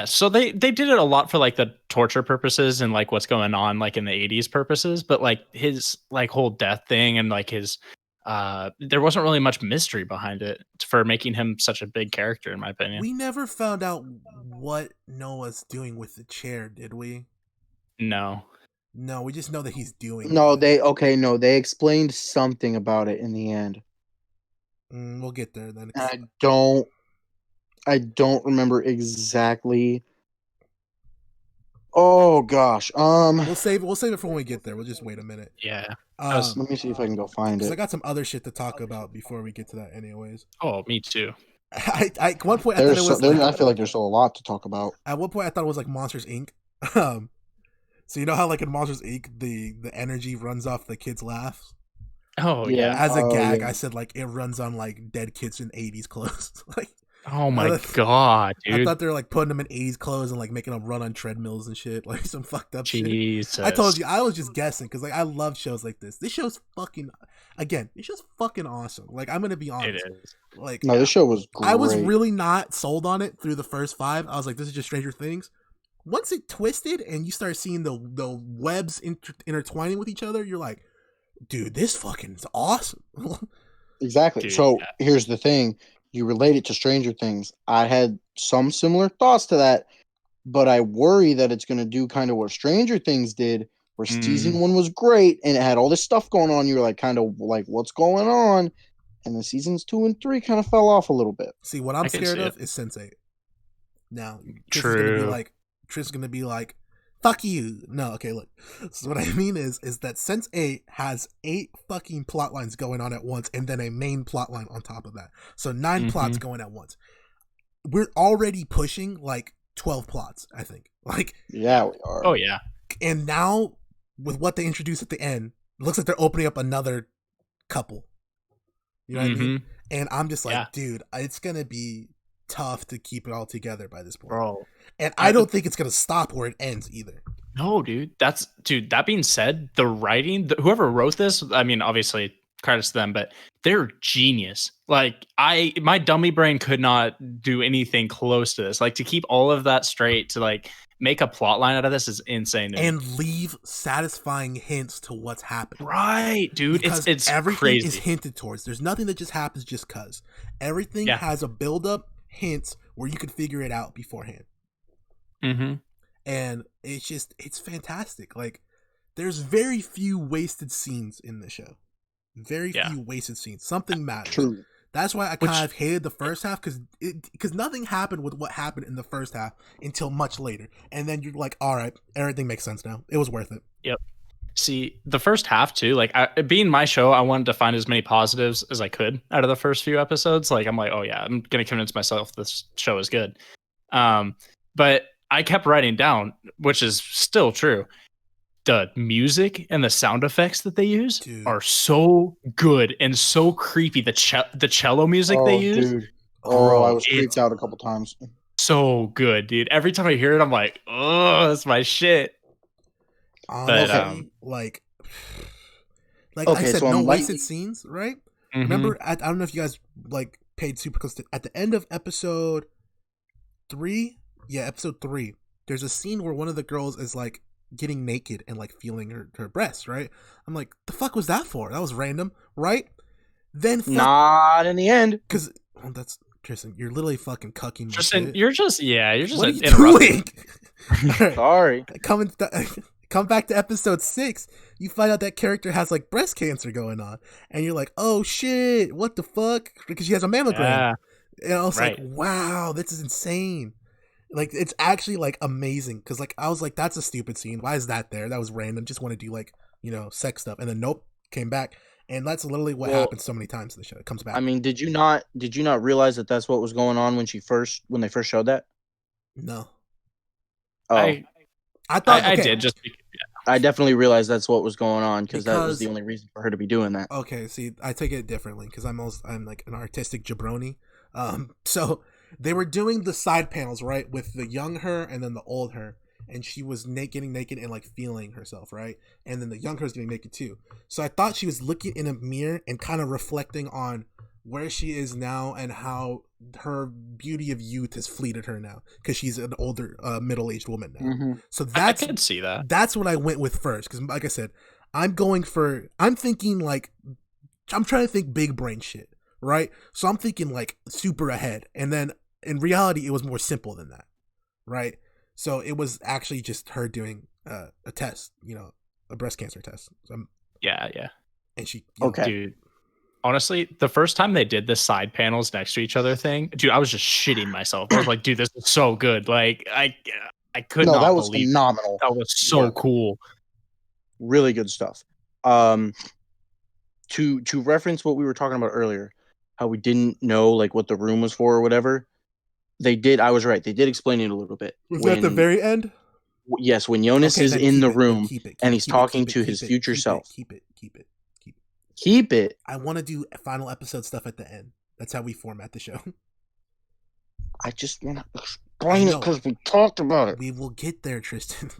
so they did it a lot for like the torture purposes and like what's going on like in the 80s purposes, but like his like whole death thing and like his there wasn't really much mystery behind it for making him such a big character, in my opinion. We never found out what Noah's doing with the chair, did we? No. No, we just know that he's doing No, it. they explained something about it in the end. We'll get there then. And I don't remember exactly. Oh gosh. We'll save it for when we get there. We'll just wait a minute. Yeah. Let me see if I can go find Because I it. got some other shit to talk about before we get to that anyways. Oh, me too. At one point I thought it was I feel like there's still a lot to talk about. at one point I thought it was like Monsters Inc. So you know how like in Monsters Inc. the energy runs off the kids' laughs? Oh Yeah. yeah. As a gag, yeah. I said like it runs on like dead kids in 80s clothes. Like Oh my I god, I dude. thought they were like putting them in 80s clothes and like making them run on treadmills and shit, like some fucked up shit. Jesus. I told you, I was just guessing because like I love shows like this. This show's fucking, again, this show's fucking awesome. Like I'm gonna be It honest, is. like No, this show was great. I was really not sold on it through the first 5. I was like, this is just Stranger Things. Once it twisted and you start seeing the webs intertwining with each other, you're like, dude, this fucking is awesome. Exactly. Dude, So yeah. here's the thing. You relate it to Stranger Things. I had some similar thoughts to that, but I worry that it's going to do kind of what Stranger Things did, where season 1 was great and it had all this stuff going on. You're like, kind of like, what's going on? And then seasons 2 and 3 kind of fell off a little bit. See, what I'm I can scared see of it. is Sense8. Now, True. Trish is gonna be like, fuck you. No, okay, look. So what I mean is that Sense8 has 8 fucking plot lines going on at once, and then a main plot line on top of that. So 9 plots going at once. We're already pushing like 12 plots, I think. Like, Yeah, we are. Oh yeah. and now with what they introduced at the end, it looks like they're opening up another couple. You know what I mean? And I'm just like, Yeah. dude, it's gonna be tough to keep it all together by this point. Bro. And I don't think it's gonna stop where it ends either. No, dude. That being said, the writing, whoever wrote this, I mean, obviously credits to them, but they're genius. Like my dummy brain could not do anything close to this. Like to keep all of that straight, to like make a plot line out of this is insane. To me. And leave satisfying hints to what's happening. Right, dude. Because It's everything crazy. is hinted towards. There's nothing that just happens just cause. Everything Yeah. has a build up, hints where you can figure it out beforehand. Mm-hmm. And it's fantastic. Like there's very few wasted scenes in the show. Very few wasted scenes. Something matters. True. That's why I kind of hated the first half because nothing happened with what happened in the first half until much later, and then you're like, all right, everything makes sense now. It was worth it. Yep. See, the first half too, like being my show, I wanted to find as many positives as I could out of the first few episodes. Like I'm like, oh yeah, I'm gonna convince myself this show is good. But I kept writing down, which is still true. The music and the sound effects that they use are so good and so creepy. The cello music they use. Dude. Bro, I was creeped out a couple times. So good, dude. Every time I hear it, I'm like, oh, that's my shit. Honestly, like I said, so no I'm wasted scenes, right? Mhm. Remember, I don't know if you guys like paid super close to at the end of episode 3. Yeah, episode 3. There's a scene where one of the girls is like getting naked and like feeling her breasts, right? I'm like, the fuck was that for? That was random, right? Then not in the end, because that's Tristan. You're literally fucking cucking. Tristan, you're just what are you interrupting. doing? Right. Sorry. Come back to episode 6. You find out that character has like breast cancer going on, and you're like, oh shit, what the fuck? Because she has a mammogram. Yeah. And I was Right. like, wow, this is insane. Like it's actually like amazing because like I was like, that's a stupid scene. Why is that there? That was random. Just want to do like sex stuff, and then nope, came back, and that's literally what happens so many times in the show. It comes back. I mean, did you not realize that that's what was going on when they first showed that? No, Oh, I thought I okay. did just. I definitely realized that's what was going on because that was the only reason for her to be doing that. Okay, see, I take it differently because I'm like an artistic jabroni. So they were doing the side panels right with the young her and then the old her, and she was getting naked and like feeling herself, right? And then the young her was getting naked too. So I thought she was looking in a mirror and kind of reflecting on where she is now and how her beauty of youth has fleeted her now because she's an older middle-aged woman now. Mm-hmm. So I could see that. That's what I went with first because, like I said, I'm thinking like I'm trying to think big brain shit, right? So I'm thinking like super ahead, and then in reality it was more simple than that, right? So it was actually just her doing a test, a breast cancer test. Yeah. And she Okay. Dude, honestly, the first time they did the side panels next to each other thing, dude, I was just shitting myself. I was like, dude, this is so good. Like, I could not that was believe phenomenal. that was so cool. Really good stuff. To reference what we were talking about earlier, how we didn't know like what the room was for or whatever. I was right. They did explain it a little bit. Was that at the very end? Yes, when Jonas is in the room and he's talking to his future self. Keep it. Keep it. I want to do final episode stuff at the end. That's how we format the show. I just want to explain it because we talked about it. We will get there, Tristan.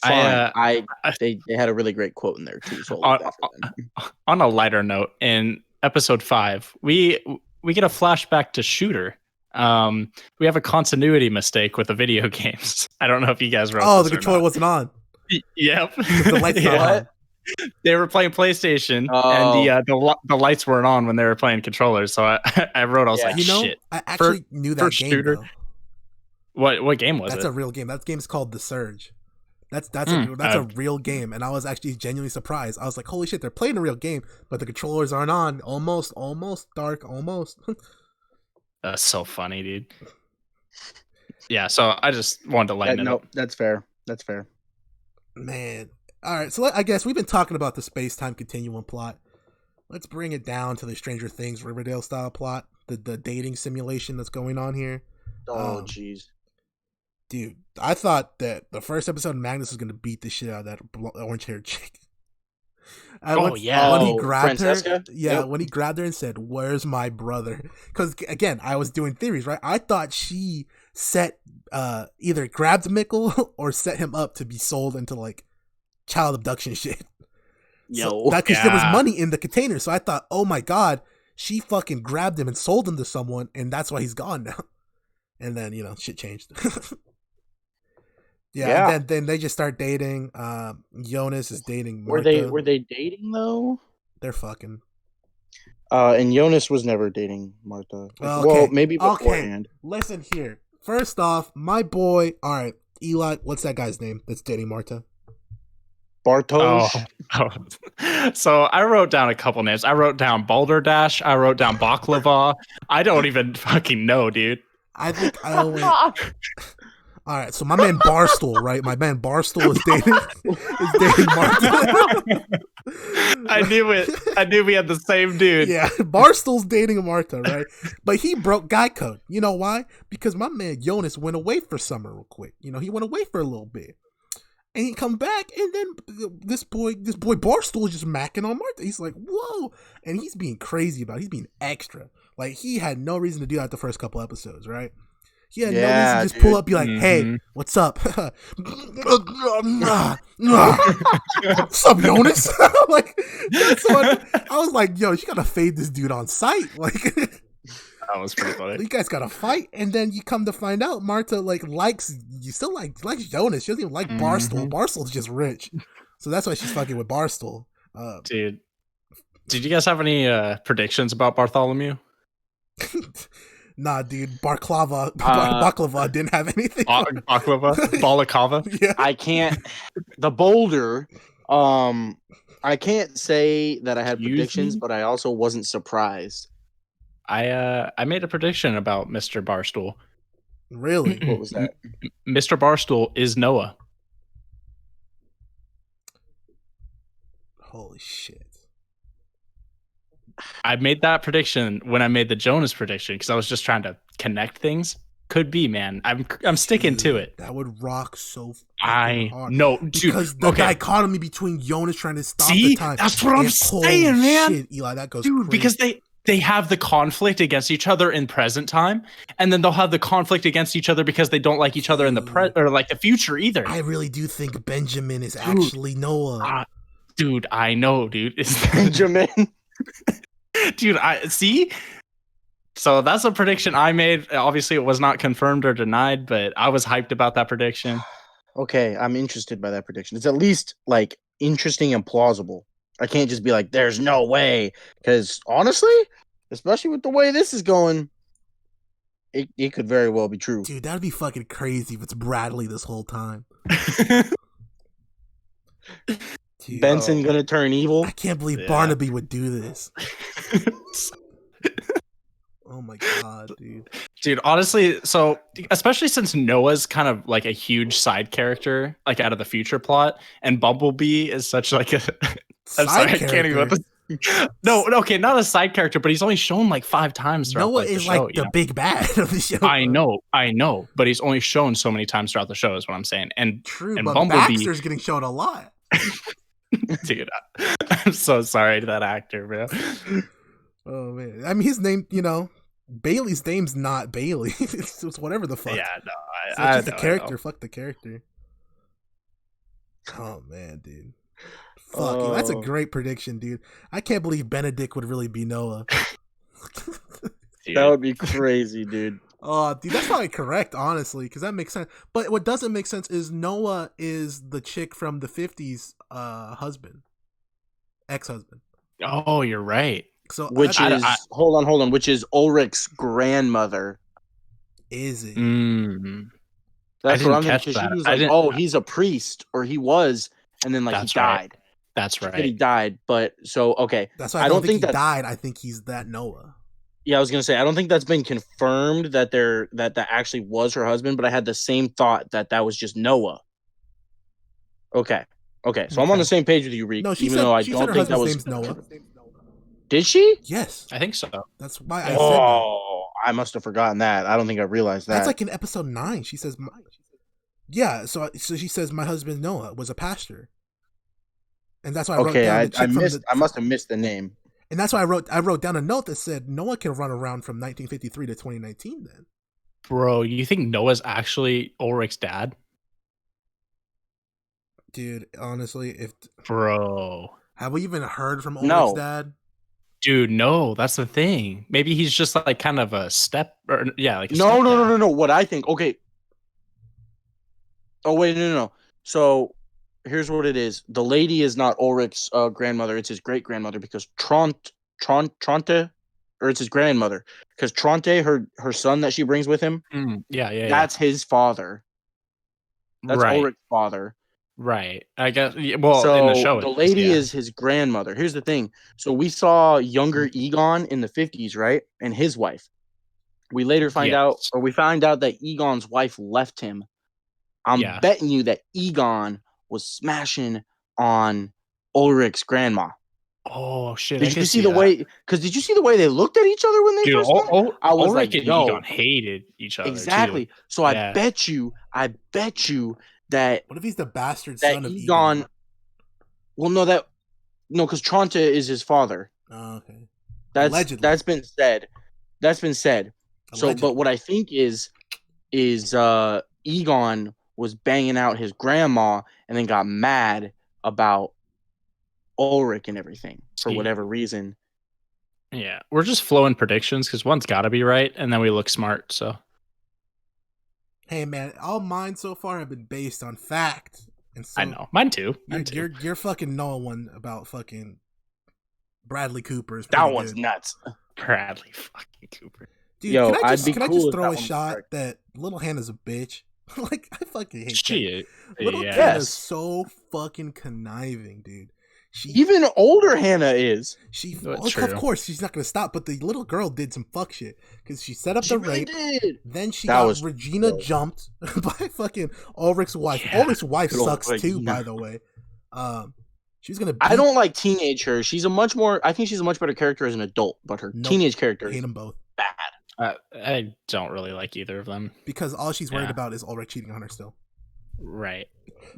Fine. They had a really great quote in there too. So on a lighter note, in episode 5, we get a flashback to Shooter. We have a continuity mistake with the video games. I don't know if you guys wrote. Oh, the controller wasn't on. Yep, the lights not on. They were playing PlayStation, and the lights weren't on when they were playing controllers. So I wrote, I was like, shit. I actually knew that game. Shooter. Though. What game was it? That's a real game. That game's called The Surge. That's a real game, and I was actually genuinely surprised. I was like, holy shit, they're playing a real game, but the controllers aren't on. Almost dark, almost. That's so funny, dude. Yeah, so I just wanted to lighten it up. That's fair. Man. All right, so I guess we've been talking about the space-time continuum plot. Let's bring it down to the Stranger Things Riverdale style plot, the dating simulation that's going on here. Oh, jeez. Dude, I thought that the first episode Magnus was going to beat the shit out of that orange-haired chick. When he grabbed Francesca? her, when he grabbed her and said, "Where's my brother?" Because again, I was doing theories, right? I thought she either grabbed Mikkel or set him up to be sold into like child abduction shit. Because there was money in the container, so I thought, oh my god, she fucking grabbed him and sold him to someone, and that's why he's gone now. And then shit changed. And then they just start dating. Jonas is dating Martha. Were they dating though? They're fucking. And Jonas was never dating Martha. Okay. Well, maybe beforehand. Okay. Listen here. First off, my boy. All right, Eli. What's that guy's name that's dating Martha? Bartosz. Oh. So I wrote down a couple names. I wrote down Balderdash. I wrote down Baklava. I don't even fucking know, dude. I think I went. All right, so my man Barstool, right? My man Barstool is dating Martha. I knew it. I knew we had the same dude. Yeah, Barstool's dating Martha, right? But he broke guy code. You know why? Because my man Jonas went away for summer real quick. He went away for a little bit. And he come back, and then this boy Barstool is just macking on Martha. He's like, whoa. And he's being crazy about it. He's being extra. Like, he had no reason to do that the first couple episodes, right? He had no reason to just pull up, be like, hey, what's up? What's up, Jonas? Like, that's what I was like, yo, you gotta fade this dude on sight. Like, that was pretty funny. You guys gotta fight, and then you come to find out Martha likes Jonas. She doesn't even like Barstool. Barstool's just rich, so that's why she's fucking with Barstool. Dude, did you guys have any predictions about Bartholomew? Nah, dude, Baklava didn't have anything. Baklava, Balakava. Yeah, I can't. The Boulder. I can't say that I had predictions, but I also wasn't surprised. I made a prediction about Mr. Barstool. Really? What was that? Mr. Barstool is Noah. Holy shit. I made that prediction when I made the Jonas prediction because I was just trying to connect things. Could be, man. I'm sticking to it. That would rock so hard. No, dude. Because the dichotomy between Jonas trying to stop See? the time. That's what I'm saying, man. Shit, Eli, that goes dude, crazy. because they have the conflict against each other in present time, and then they'll have the conflict against each other because they don't like each other in the or like the future either. I really do think Benjamin is actually Noah. Dude, I know, dude. It's Benjamin. Dude, I see. So that's a prediction I made. Obviously, it was not confirmed or denied, but I was hyped about that prediction. Okay, I'm interested by that prediction. It's at least like interesting and plausible. I can't just be like, "There's no way," because honestly, especially with the way this is going, it could very well be true. Dude, that'd be fucking crazy if it's Bradley this whole time. Dude, Benson gonna turn evil. I can't believe Barnaby would do this. Oh my god, dude. Dude, honestly, so especially since Noah's kind of like a huge side character, like out of the future plot, and Bumblebee is such like a I'm sorry, I can't even. No, okay, not a side character, but he's only shown like 5 times throughout Noah the is show, like the big bad of the show. I know, but he's only shown so many times throughout the show, is what I'm saying. And true, and but Bumblebee, Baxter's getting shown a lot. Dude, I'm so sorry to that actor, bro. Oh man, I mean his name, Bailey's name's not Bailey. it's whatever the fuck. Yeah, no, it's just a character. Fuck the character. Oh man, dude. Fuck, that's a great prediction, dude. I can't believe Benedict would really be Noah. That would be crazy, dude. Oh, dude, that's probably correct, honestly, because that makes sense. But what doesn't make sense is Noah is the chick from the 50s husband. Ex-husband. Oh, you're right. So which is hold on, which is Ulrich's grandmother. Is it? That's what I'm thinking. She was like, "Oh, he's a priest, or he was," and then like he died. That's right. He died, but so okay. That's why I don't think he died. I think he's that Noah. Yeah, I was gonna say I don't think that's been confirmed that that actually was her husband, but I had the same thought that was just Noah. Okay, so I'm on the same page with you, Reek. No, even though I don't think that was Noah. Did she? Yes, I think so. That's why I said that. I must have forgotten that. I don't think I realized that. That's like in episode 9. She says, "Yeah." So she says, "My husband Noah was a pastor," and that's why I wrote down. I must have missed the name. And that's why I wrote down a note that said Noah can run around from 1953 to 2019. Then, bro, you think Noah's actually Ulrich's dad? Dude, honestly, have we even heard from Ulrich's dad? Dude, no, that's the thing. Maybe he's just like kind of a step, or like no. What I think, okay. Oh wait, no. So here's what it is: the lady is not Ulrich's grandmother; it's his great grandmother because Tronte, or it's his grandmother because Tronte, her son that she brings with him. That's his father. That's Ulrich's father. Right. I guess. Well, so in the show, the lady is his grandmother. Here's the thing. So we saw younger Egon in the 50s, right? And his wife. We later find out that Egon's wife left him. I'm betting you that Egon was smashing on Ulrich's grandma. Oh shit! Did you see the way? Because did you see the way they looked at each other when they first met? I was Ulrich and Egon hated each other. Exactly. Too. So I bet you that. What if he's the bastard son of Egon? Well, no, because Tronte is his father. Oh, okay. That's been said. Allegedly. So, but what I think is Egon was banging out his grandma and then got mad about Ulrich and everything for whatever reason. Yeah, we're just flowing predictions because one's got to be right, and then we look smart. So. Hey man, all mine so far have been based on fact. And so I know, mine too. You're fucking knowing one about fucking Bradley Cooper. That one's nuts. Bradley fucking Cooper. Dude, can I just throw a shot that Little Hannah's a bitch? Like I fucking hate that. Little Hannah's so fucking conniving, dude. Even older Hannah is. Of course, she's not going to stop. But the little girl did some fuck shit because she set up the rape. Then she got Regina jumped by fucking Ulrich's wife. Yeah. Ulrich's wife sucks too, by the way. She's gonna. I don't like teenage her. I think she's a much better character as an adult. But her teenage character, I hate them both. Bad. I don't really like either of them because all she's worried about is Ulrich cheating on her still. Right.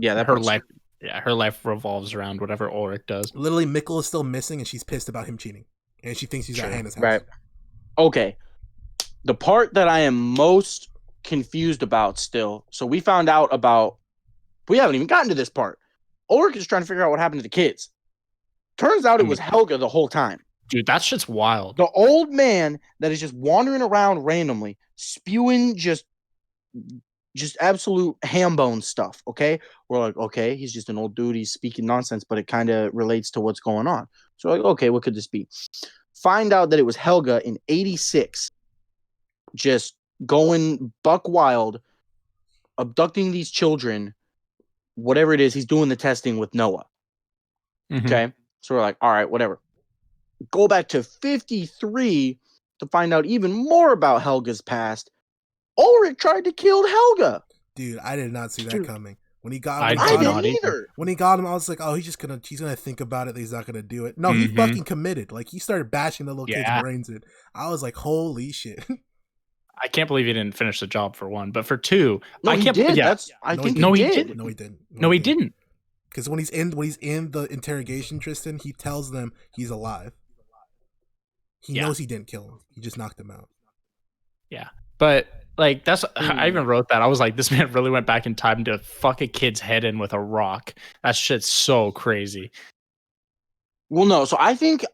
Yeah, her life. Yeah, her life revolves around whatever Ulrich does. Literally, Mikkel is still missing, and she's pissed about him cheating. and she thinks he's at Sure. Hannah's house. Right. Okay. The part that I am most confused about still. So we found out about. We haven't even gotten to this part. Ulrich is trying to figure out what happened to the kids. Turns out it was Helga the whole time. Dude, that shit's wild. The old man that is just wandering around randomly, spewing just absolute ham bone stuff. Okay, we're like, okay, he's just an old dude. He's speaking nonsense, but it kind of relates to what's going on. So we're like, okay, what could this be? Find out that it was Helga in '86, just going buck wild, abducting these children. Whatever it is, he's doing the testing with Noah. Mhm. Okay, so we're like, all right, whatever. Go back to 53 to find out even more about Helga's past. Ulrich tried to kill Helga. Dude, I did not see that Dude. coming. When he got I him, I did didn't not either. either. when he got him, I was like, oh, he's gonna think about it. He's not gonna do it. No, he Mhm. fucking committed. Like he started bashing the little kid's Yeah. brains in. I was like, holy shit. I can't believe he didn't finish the job for one, but for two, No, I he can't. did. Yeah, That's I No, think he No, he he did. didn't. No, he didn't. no, he didn't. Because when he's in the interrogation, Tristan, he tells them he's alive. He Yeah. knows he didn't kill him. He just knocked him out. But like that's I even wrote that. I was like, this man really went back in time to fuck a kid's head in with a rock. That shit's so crazy. Well, no. So I think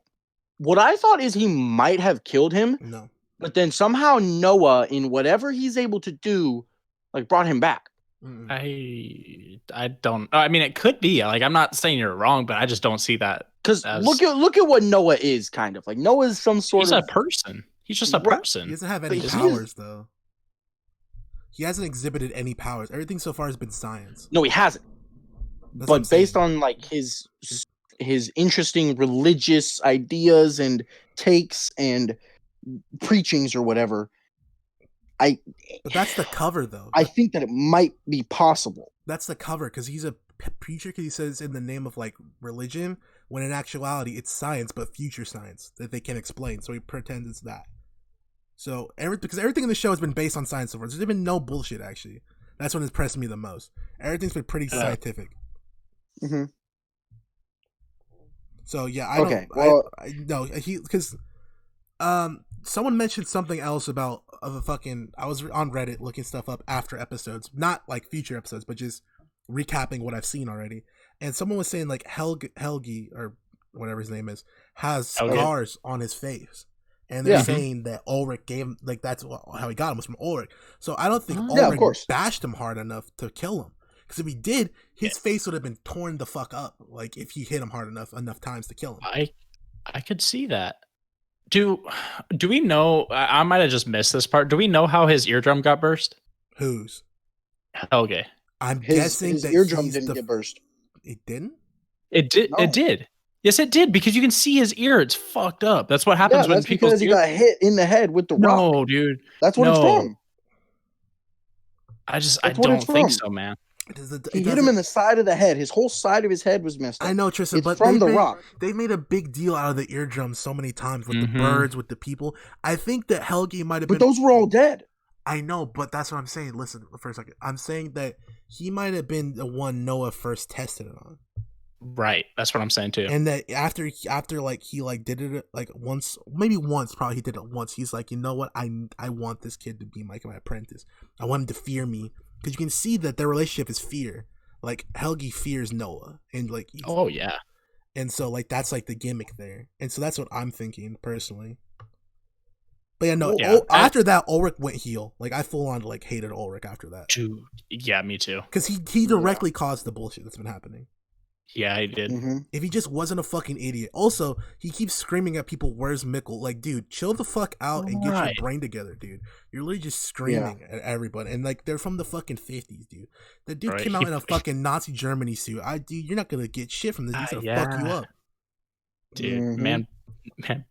what I thought is he might have killed him, No. but then somehow Noah, in whatever he's able to do, like brought him back. Mm-mm. I don't. I mean, it could be. Like, I'm not saying you're wrong, but I just don't see that. Because As- look at what Noah is, kind of like Noah is some sort He's of a person. He's just a Right. He person. doesn't have any But he is- powers, though. He hasn't exhibited any powers. Everything so far has been science. No, he hasn't. That's what I'm But based saying. on like his interesting religious ideas and takes and preachings or whatever, But that's the cover, though. I think that it might be possible. That's the cover, because he's a preacher, because he says in the name of, like, religion, when in actuality it's science, but future science that they can't explain, so he pretends it's that. So, because everything in the show has been based on science so far. There's been no bullshit, actually. That's what impressed me the most. Everything's been pretty scientific. Mm-hmm. So, yeah, I Okay, don't... well- no, because... someone mentioned something else about the fucking... I was on Reddit looking stuff up after episodes. Not, like, future episodes, but just recapping what I've seen already. And someone was saying, like, Helgi, or whatever his name is, has Helgi. scars on his face. And they're Yeah. saying that Ulrich gave him... Like, that's how he got him, was from Ulrich. So I don't think Yeah, of Ulrich course. bashed him hard enough to kill him. Because if he did, his face would have been torn the fuck up. Like, if he hit him hard enough times to kill him. I could see that. Do we know? I might have just missed this part. Do we know how his eardrum got burst? Whose? Helge. I'm His guessing that eardrum he's didn't get burst. It didn't? It did. No. It did. Yes, it did, because you can see his ear. It's fucked up. That's what happens Yeah, when that's people's because he ear- got hit in the head with the rock. No, dude. That's what it's no. from. I That's what don't it's think from. so, man. He hit him in the side of the head. His whole side of his head was messed up. I know, Tristan, It's but from they the made, rock. they made a big deal out of the eardrums so many times with Mhm. the birds, with the people. I think that Helgi might have But been. those were all dead. I know, but that's what I'm saying. Listen for a second. I'm saying that he might have been the one Noah first tested it on, Right. That's what I'm saying too. and that after like he like did it like once, maybe once, probably he did it once. He's like, you know what? I want this kid to be my apprentice. I want him to fear me, because you can see that their relationship is fear. Like Helgi fears Noah, and like Oh yeah. and so like that's like the gimmick there, and so that's what I'm thinking personally. But yeah, no. Yeah, After that, Ulrich went heel. Like I full on like hated Ulrich after that, Dude. Yeah, me too. because he directly caused the bullshit that's been happening. Yeah, I did. Mm-hmm. If he just wasn't a fucking idiot. Also, he keeps screaming at people, "Where's Mikkel?" Like, dude, chill the fuck out and get your Right. brain together, dude. You're literally just screaming at everybody, and like they're from the fucking 50s, dude. The dude Right. came out in a fucking Nazi Germany suit. Dude, you're not gonna get shit from this. He's gonna fuck you Yeah. up. Dude, Mhm. man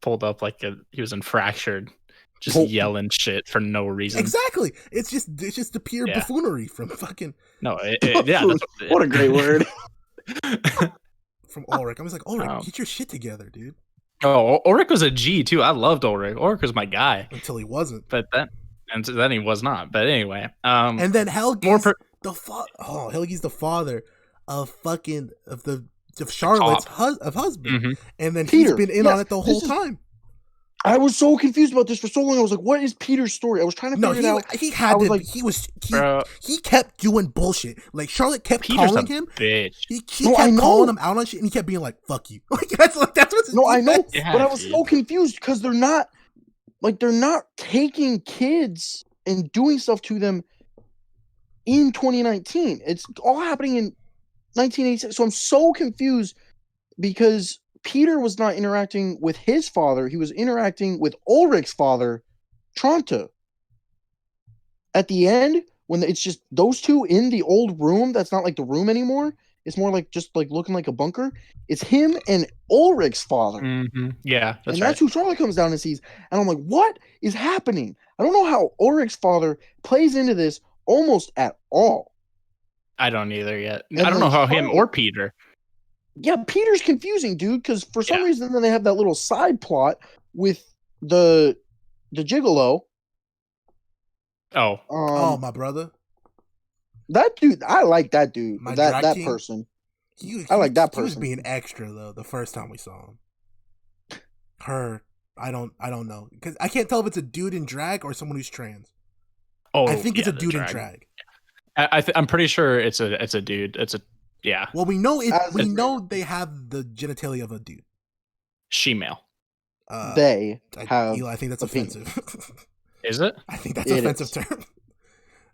pulled up like he was in Fractured, just Oh. yelling shit for no reason. Exactly. It's just the pure Yeah. buffoonery from fucking No, yeah. That's What a great word. from Ulrich. I was like, Ulrich, Oh. get your shit together, dude. Oh, Ulrich was a G too. I loved Ulrich. Ulrich was my guy, Until he wasn't. but then he was not. But anyway, And then Helgi's more per- Helgi's the father of fucking of Charlotte's husband. Mhm. And then Peter. he's been in Yes, on it the whole this is- time. I was so confused about this for so long. I was like, "What is Peter's story?" I was trying to No, figure it out. he I had was to. like, Bro, He kept doing bullshit. Like Charlotte kept Peter's calling a him. bitch. She No, I kept know. calling him out on shit, and he kept being like, "Fuck you." Like that's what. No, I know, Yeah, but I was dude. so confused because they're not taking kids and doing stuff to them in 2019. It's all happening in 1986. So I'm so confused because Peter was not interacting with his father. He was interacting with Ulrich's father, Tronte. At the end, when it's just those two in the old room, that's not like the room anymore. It's more like just like looking like a bunker. It's him and Ulrich's father. Yeah, that's And right. that's who Charlotte comes down and sees. And I'm like, what is happening? I don't know how Ulrich's father plays into this almost at all. I don't either yet. And I don't know then how him Charlotte- or Peter. Yeah, Peter's confusing, dude, because for some Yeah. reason then they have that little side plot with the gigolo. Oh, Oh, my brother, That dude, I like that dude. My drag That king? person. he I like that He was person. being extra though. The first time we saw him, I don't know because I can't tell if it's a dude in drag or someone who's trans. I think it's yeah, a the dude in drag. I'm pretty sure it's a dude. Yeah, Well, we know it. As We in- know they have the genitalia of a dude. she-male. They I, have Eli, I think that's a penis. offensive. Is it? I think that's It offensive is. term.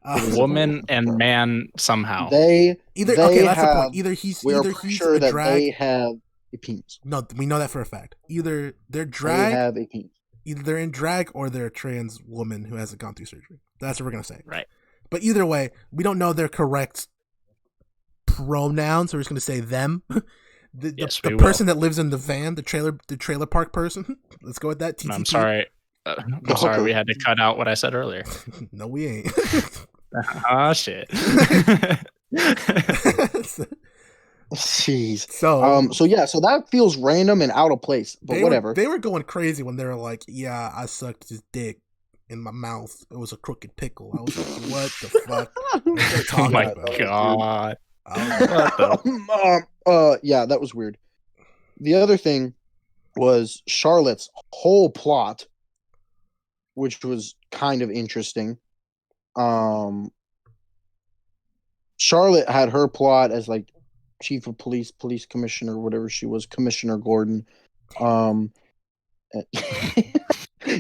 It is. Woman and man somehow. They Either they okay, that's the have, point. Either we are either pretty he's sure a that drag. they have a penis. No, we know that for a fact. Either they're They drag, have a penis. either they're in drag, or they're a trans woman who hasn't gone through surgery. That's what we're gonna say. Right. But either way, we don't know their correct pronouns, so we're just gonna say them. Yes, the we person that lives in the van, the trailer park person. Let's go with that. TTP. I'm sorry. I'm The sorry hooker. we had to cut out what I said earlier. No, we ain't. Oh shit. Jeez. So So yeah, so that feels random and out of place, but whatever. They were going crazy when they were like, "Yeah, I sucked his dick in my mouth. It was a crooked pickle." I was like, "What the fuck?" What are they Oh talking my about? god. I was like, What the Yeah, that was weird. The other thing was Charlotte's whole plot, which was kind of interesting. Charlotte had her plot as like chief of police, police commissioner, whatever she was, Commissioner Gordon.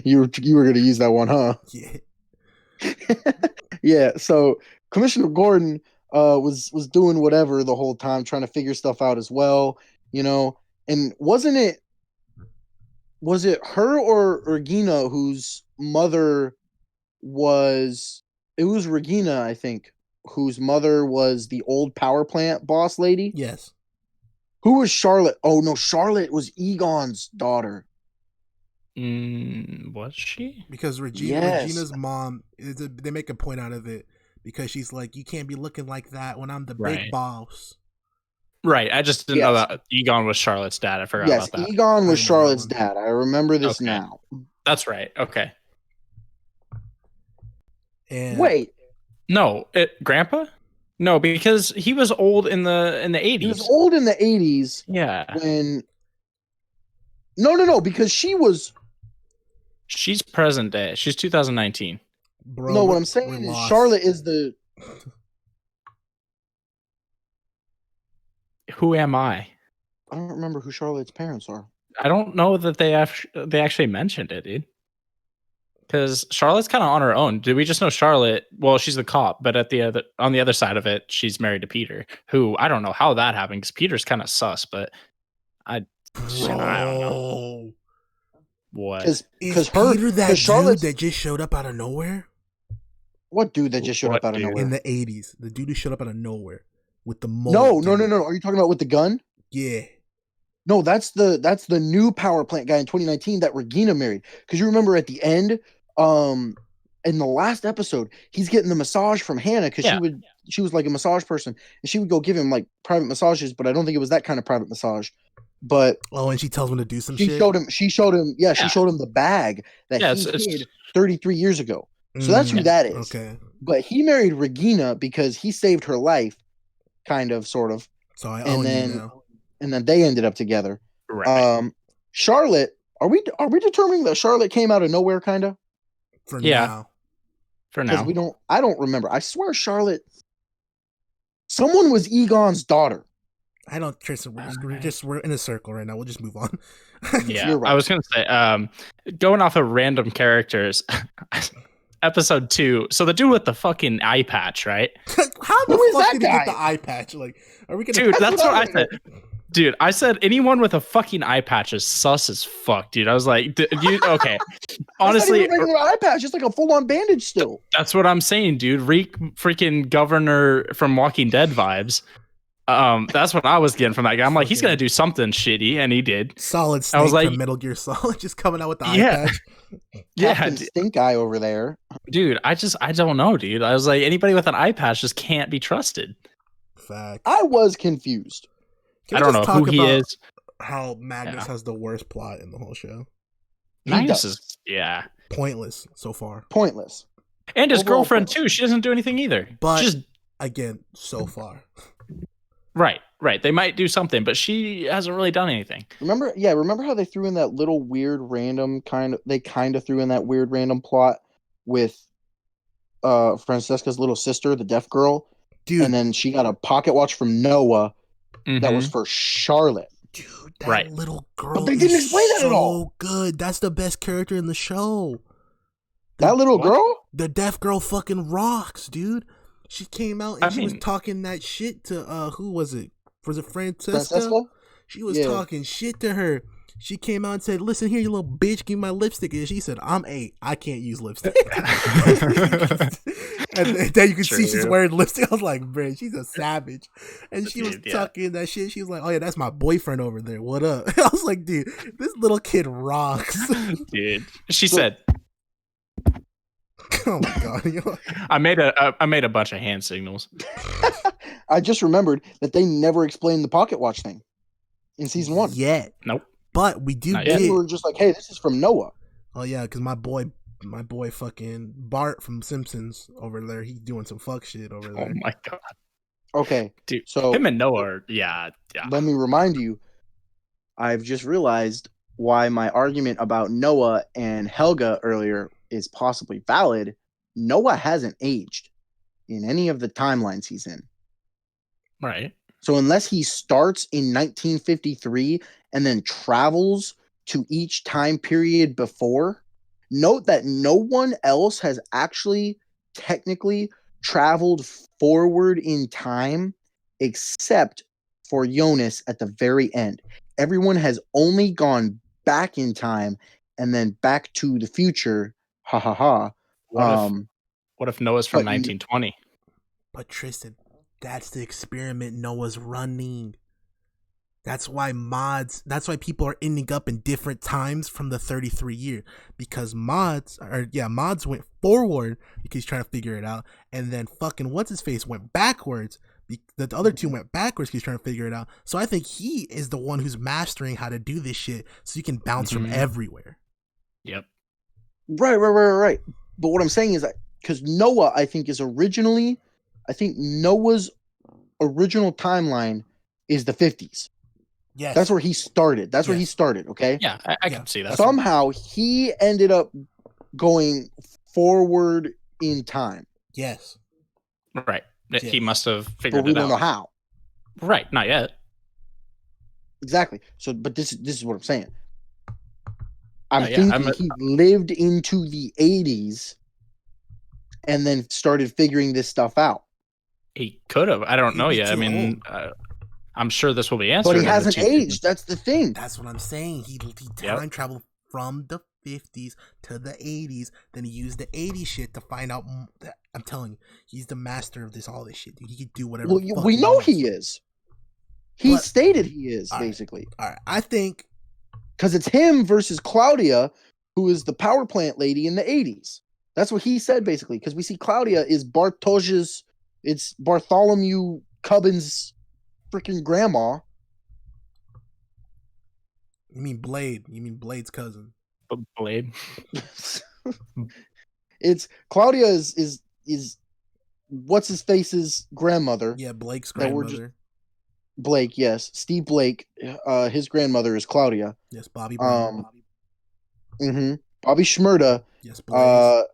You were gonna use that one, huh? yeah. Yeah. So Commissioner Gordon was doing whatever the whole time, trying to figure stuff out as well, you know. And was it her or Regina whose mother was? It was Regina, I think, whose mother was the old power plant boss lady. Yes. Who was Charlotte? Oh no, Charlotte was Egon's daughter. was she? Because Yes. Regina's mom, they make a point out of it because she's like, "You can't be looking like that when I'm the Right. big boss." Right. I just didn't know Yes. that Egon was Charlotte's dad. I forgot Yes, about that. Egon was I know that Charlotte's one. dad. I remember this Okay. now. That's right. Okay. And Wait, No, Grandpa? No, because he was old in the he was 80s. old in the 80s Yeah. when. No, because she's present day. She's 2019. bro, no. What we're- I'm saying we're is lost. Charlotte is the. Who am I? I don't remember who Charlotte's parents are. I don't know that they actually mentioned it, dude. Because Charlotte's kind of on her own. Did we just know Charlotte? Well, she's the cop, but on the other side of it, she's married to Peter, who I don't know how that happened because Peter's kind of sus, but I don't know what. Is Because Peter that dude Charlotte's that just showed up out of nowhere what dude that just showed What up out of dude? nowhere? in the '80s? The dude who showed up out of nowhere with the mold. No. dude. Are you talking about with the gun? Yeah. No, that's the new power plant guy in 2019 that Regina married. Because you remember at the end, in the last episode, he's getting the massage from Hannah because Yeah. she was like a massage person and she would go give him like private massages, but I don't think it was that kind of private massage. But Oh, and she tells him to do some she shit. showed him she showed him the bag that Yeah, he it's- hid 33 years ago. So that's who that is. Okay. But he married Regina because he saved her life, kind of, sort of. So I And own then you now. and then they ended up together. Right. Charlotte Are we determining that Charlotte came out of nowhere, kind of? For Yeah. now. For Because now. I don't remember. I swear Charlotte. Someone was Egon's daughter. I don't, Tristan. We're in a circle right now. We'll just move on. Yeah, You're right. I was gonna say, going off of random characters, episode 2. So the dude with the fucking eye patch, right? How Who the is fuck that did he get guy? the eye patch? Like, are we gonna? Dude, that's what I what said. Dude, I said anyone with a fucking eye patch is sus as fuck, dude. I was like, you okay? Honestly, That's not even a regular eye patch. It's like a full-on bandage still. that's what I'm saying, dude. Freaking governor from Walking Dead vibes. That's what I was getting from that guy. I'm like, he's gonna do something shitty, and he did. Solid Snake I was like, from Metal Gear Solid, just coming out with the eye Yeah. patch. yeah, Captain Stink Eye over there. dude. I don't know, dude. I was like, anybody with an eye patch just can't be trusted. Fact. I was confused. Can I we don't just know who talk he about is. How Magnus Yeah. has the worst plot in the whole show. Magnus does. is Pointless so far. Pointless. and his Overall girlfriend point. too. She doesn't do anything either. But Just again, so far. right. They might do something, but she hasn't really done anything. Remember how they threw in that little weird random they threw in that weird random plot with Francesca's little sister, the deaf girl, Dude, and then she got a pocket watch from Noah that was Mhm. for Charlotte. dude, that Right. little girl they didn't is explain that so at all. good. That's the best character in the show. That little What? girl? The deaf girl fucking rocks, dude. She came out and I she was mean- talking that shit to who was it? Was it Francesca? Francesca? She was Yeah. talking shit to her. She came out and said, "Listen here, you little bitch, give me my lipstick." And she said, "I'm 8. I can't use lipstick." and then you could see she's True. wearing lipstick. I was like, "Man, she's a savage." And she was Dude, yeah. talking that shit. She was like, "Oh yeah, that's my boyfriend over there. What up?" I was like, "Dude, this little kid rocks." Dude, she So- said, Oh my god. You're like, I made a bunch of hand signals. I just remembered that they never explained the pocket watch thing in season 1. Yet. Nope. But we do Not get. yet. They were just like, "Hey, this is from Noah." Oh yeah, because my boy fucking Bart from Simpsons over there, he's doing some fuck shit over Oh there. my god, Okay, dude. so Him and Noah are yeah. let me remind you, I've just realized why my argument about Noah and Helga earlier is possibly valid. Noah hasn't aged in any of the timelines he's in. Right. So unless he starts in 1953 and then travels to each time period before, note that no one else has actually technically traveled forward in time except for Jonas at the very end. Everyone has only gone back in time and then back to the future. Ha ha ha. What if Noah's from but you- 1920? But Tristan, that's the experiment Noah's running. That's why people are ending up in different times from the 33 year. Because mods went forward because he's trying to figure it out. And then fucking what's his face went backwards. The other two went backwards because he's trying to figure it out. So I think he is the one who's mastering how to do this shit so you can bounce from Mhm. everywhere. Yep. Right. But what I'm saying is that because Noah, I think Noah's original timeline is the 50s. Yes. That's where he started. Where he Yes. started. Okay. Yeah, I Yeah. can see that. Somehow he ended up going forward in time, Right. Yeah. He must have but figured we it don't know out. how Right. Not yet. exactly. So, but this is what I'm saying. I'm No, yeah, thinking he lived into the 80s and then started figuring this stuff out. He could have. I don't He'd know be yet. I too mean, I'm sure this will be answered. But he in the hasn't two seasons. aged. That's the thing. That's what I'm saying. He Yep. time traveled from the 50s to the 80s. Then he used the 80s shit to find out. I'm telling you, he's the master of all this shit, dude. He could do whatever. Well, the fuck we know wants. he is. He But- stated he is, All right. basically. All right, I think Because it's him versus Claudia, who is the power plant lady in the 80s. That's what he said, basically. Because we see Claudia is it's Bartholomew Cubbins' freaking grandma. you mean Blade. You mean Blade's cousin. But Blade. It's Claudia is what's his face's grandmother. Yeah, Blake's That we're grandmother. Blake, yes. Steve Blake, his grandmother is Claudia. Yes, Bobby Brown. Bobby Shmurda, Yes, Blaze.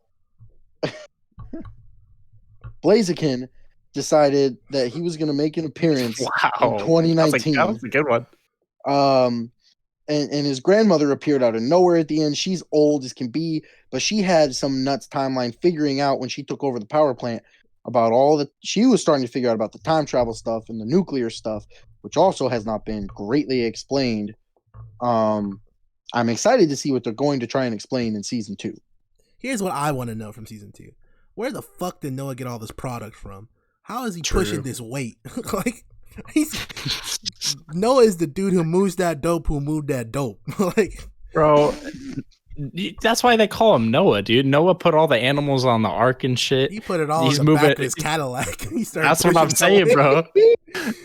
Blaziken, decided that he was going to make an appearance in Wow, that 2019. was a good one. And his grandmother appeared out of nowhere at the end. She's old as can be, but she had some nuts timeline figuring out when she took over the power plant about all that. She was starting to figure out about the time travel stuff and the nuclear stuff, which also has not been greatly explained. I'm excited to see what they're going to try and explain in season 2. Here's what I want to know from season 2: where the fuck did Noah get all this product from? How is he True. pushing this weight? Like, Noah is the dude who moves that dope, who moved that dope. Like, Bro, that's why they call him Noah, dude. Noah put all the animals on the ark and shit. he put it all He's in the back moving- of his Cadillac. He started That's what I'm pushing saying, it bro.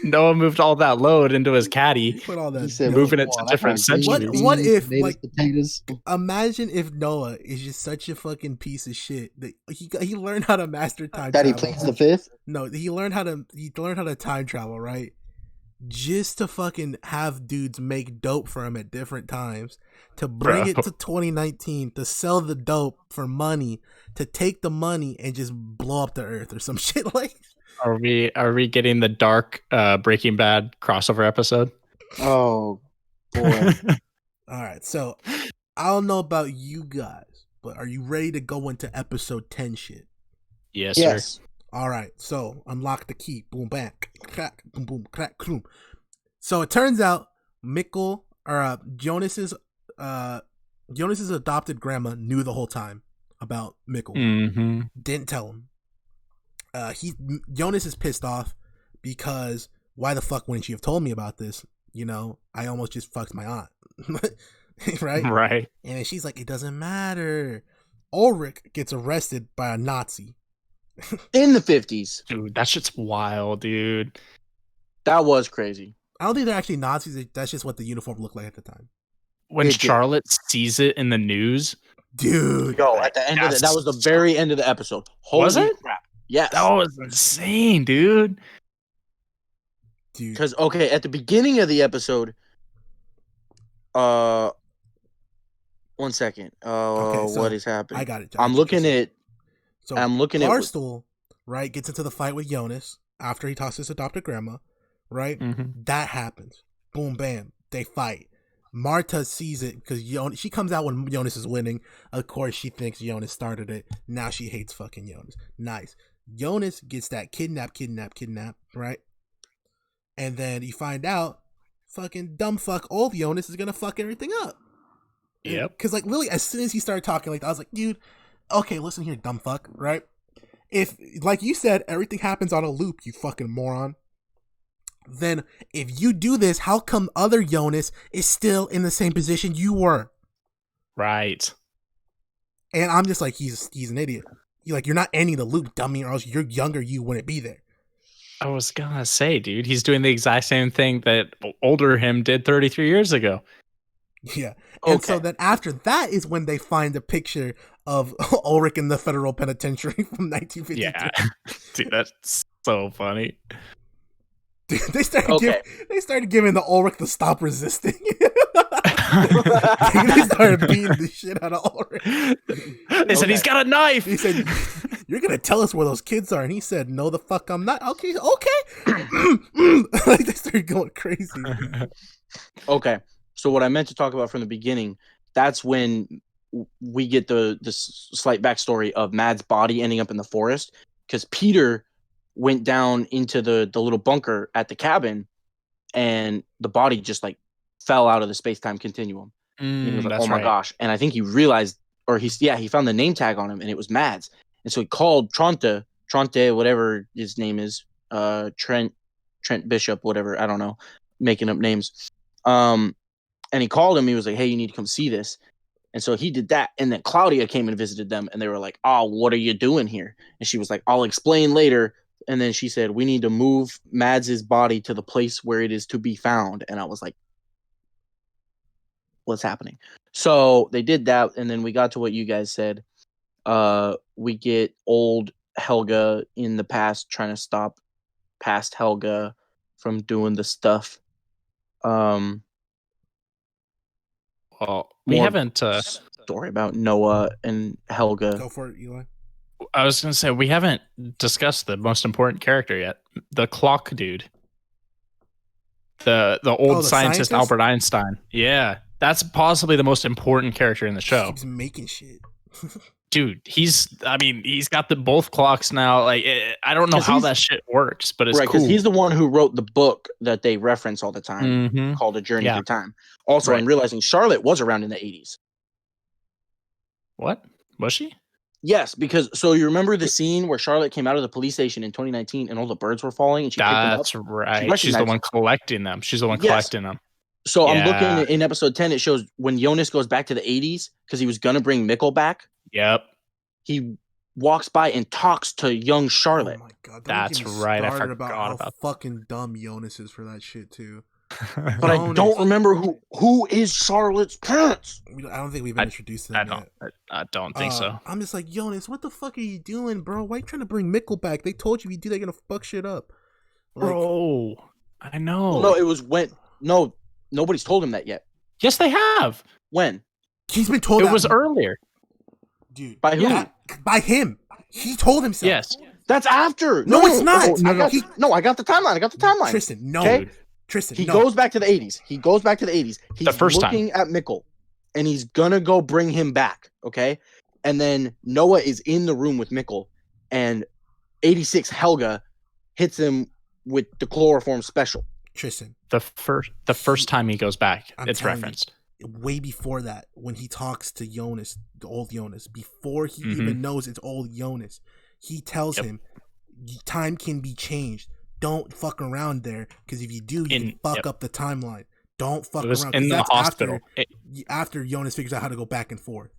Noah moved all that load into his He caddy. put all that. He said, moving it "Well, to that different kind of green centuries. What beans, if, tomatoes, like- potatoes?" Imagine if Noah is just such a fucking piece of shit that he learned how to master time Daddy travel. plays the fifth. No, he learned how to time travel, right? Just to fucking have dudes make dope for him at different times, to bring Bro. it to 2019, to sell the dope for money, to take the money and just blow up the earth or some shit like. Are we getting the dark Breaking Bad crossover episode? Oh boy. All right, so I don't know about you guys, but are you ready to go into episode 10 shit? Yes, sir. Yes. All right, so unlock the key. Boom, bang, crack, boom, boom, crack, boom. So it turns out Jonas's adopted grandma knew the whole time about Mikkel. Mm-hmm. Didn't tell him. Jonas is pissed off because why the fuck wouldn't you have told me about this? You know, I almost just fucked my aunt, right? Right. And then she's like, it doesn't matter. Ulrich gets arrested by a Nazi. In the 50s. Dude, that shit's wild, dude. That was crazy. I don't think they're actually Nazis. That's just what the uniform looked like at the time. When It did. Charlotte sees it in the news, Dude. Yo, at the end of that was the very end of the episode. Holy Was it? crap. Yes. that was insane, dude. Dude. Because at the beginning of the episode, 1 second. Okay, so what is happening? I got it. I'm looking at So I'm looking at- Barstool, right, gets into the fight with Jonas after he talks to his adopted grandma, right? Mm-hmm. That happens. Boom, bam. They fight. Marta sees it because she comes out when Jonas is winning. Of course, she thinks Jonas started it. Now she hates fucking Jonas. Nice. Jonas gets that kidnap, right? And then you find out fucking dumb fuck old Jonas is gonna fuck everything up. Yep. Because, like, literally, as soon as he started talking, like, I was like, dude, okay, listen here, dumb fuck, right? If, like you said, everything happens on a loop, you fucking moron, then if you do this, how come other Jonas is still in the same position you were? Right. And I'm just like, he's an idiot. You're not ending the loop, dummy, or else your younger you wouldn't be there. I was gonna say, dude, he's doing the exact same thing that older him did 33 years ago. Yeah. And so then after that is when they find a picture of Ulrich in the federal penitentiary from 1952. Yeah. Dude, that's so funny. Dude, they started giving the Ulrich the stop resisting. They started beating the shit out of Ulrich. They said he's got a knife. He said, "You're gonna tell us where those kids are," and he said, "No, the fuck, I'm not." Okay. Like, they started going crazy. Okay. So what I meant to talk about from the beginning, that's when we get the slight backstory of Mad's body ending up in the forest, because Peter went down into the little bunker at the cabin, and the body just like fell out of the space-time continuum. And he was like, oh my gosh. And I think he realized, or he found the name tag on him, and it was Mad's. And so he called Tronte, whatever his name is, Trent Bishop, whatever, I don't know, making up names. And he called him. He was like, hey, you need to come see this. And so he did that. And then Claudia came and visited them. And they were like, oh, what are you doing here? And she was like, I'll explain later. And then she said, we need to move Mads' body to the place where it is to be found. And I was like, what's happening? So they did that. And then we got to what you guys said. We get old Helga in the past trying to stop past Helga from doing the stuff. Well, we haven't story about Noah and Helga. Go for it, Eli. I was gonna say we haven't discussed the most important character yet. The clock dude. The old the scientist scientist? Albert Einstein. Yeah. That's possibly the most important character in the He show. keeps making shit. Dude, he's got both clocks now. Like, I don't know 'Cause how he's- that shit works, but it's Right, cool. because he's the one who wrote the book that they reference all the time, Mhm. called A Journey Yeah. Through Time. Also, Right. I'm realizing Charlotte was around in the 80s. What? Was she? Yes, because so you remember the scene where Charlotte came out of the police station in 2019 and all the birds were falling and she picked them up? That's right. She's the recognized one collecting them. She's the one Yes. collecting them. So I'm Yeah. looking in episode 10, it shows when Jonas goes back to the 80s because he was going to bring Mikkel back. Yep. He walks by and talks to young Charlotte. Oh my god, That's get me right, I started forgot how about- fucking dumb Jonas is for that shit too. But I Jonas. don't remember who is Charlotte's parents. I don't think we've introduced them yet. I don't think so. I'm just like, Jonas, what the fuck are you doing, bro? Why are you trying to bring Mikkel back? They told you if you do, they're gonna fuck shit up. Like, Bro, I know. No, it was when nobody's told him that yet. Yes, they have. When? he's been told It that, was earlier. dude. By who? Yeah. By him. He told himself. Yes. That's after. No, it's not. I got the timeline. I got the timeline. Tristan, no. Okay? Tristan, He no. goes back to the 80s. He's The first time. looking at Mikkel, and he's gonna go bring him back. Okay, and then Noah is in the room with Mikkel, and 86 Helga hits him with the chloroform special. Tristan, The first time he goes back, I'm it's telling you. referenced. way before that, when he talks to Jonas, the old Jonas, before he Mhm. even knows it's old Jonas, he tells Yep. him, time can be changed. Don't fuck around there, because if you do, you can fuck Yep. up the timeline. Don't fuck It was around. 'cause in the that's hospital. After Jonas figures out how to go back and forth.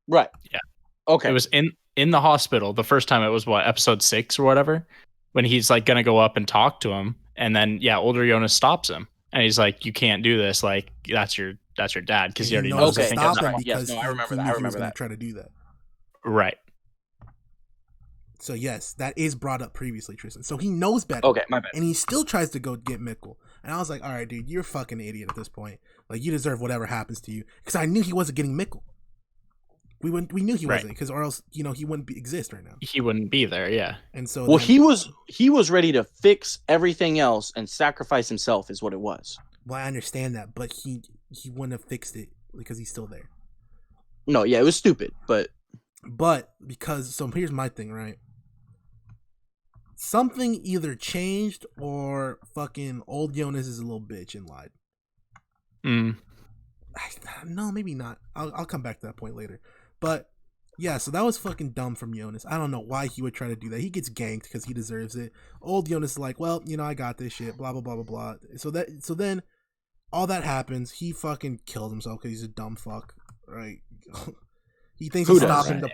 Right. Yeah. Okay. It was in the hospital. The first time it was episode 6 or whatever, when he's like gonna go up and talk to him, and then older Jonas stops him, and he's like, "You can't do this. Like that's your dad," because he already knows. Okay. I think stop that's him right. Yes, because no, I remember he that. knew I he was remember gonna that. try to do that. Right. So yes, that is brought up previously, Tristan. So he knows better. Okay, my bad. And he still tries to go get Mikkel. And I was like, all right, dude, you're a fucking idiot at this point. Like, you deserve whatever happens to you. Because I knew he wasn't getting Mikkel. We knew he Right. wasn't, because or else, he wouldn't exist right now. He wouldn't be there. Yeah. And so Well, then- he was ready to fix everything else and sacrifice himself, is what it was. well, I understand that, but he wouldn't have fixed it because he's still there. No, yeah, it was stupid, but But because, so here's my thing, right? Something either changed or fucking old Jonas is a little bitch and lied. No, maybe not. I'll come back to that point later. But yeah, so that was fucking dumb from Jonas. I don't know why he would try to do that. He gets ganked because he deserves it. Old Jonas is like, well, I got this shit. Blah blah blah blah blah. So then, all that happens. He fucking kills himself because he's a dumb fuck, right? He thinks Who he's does? stopping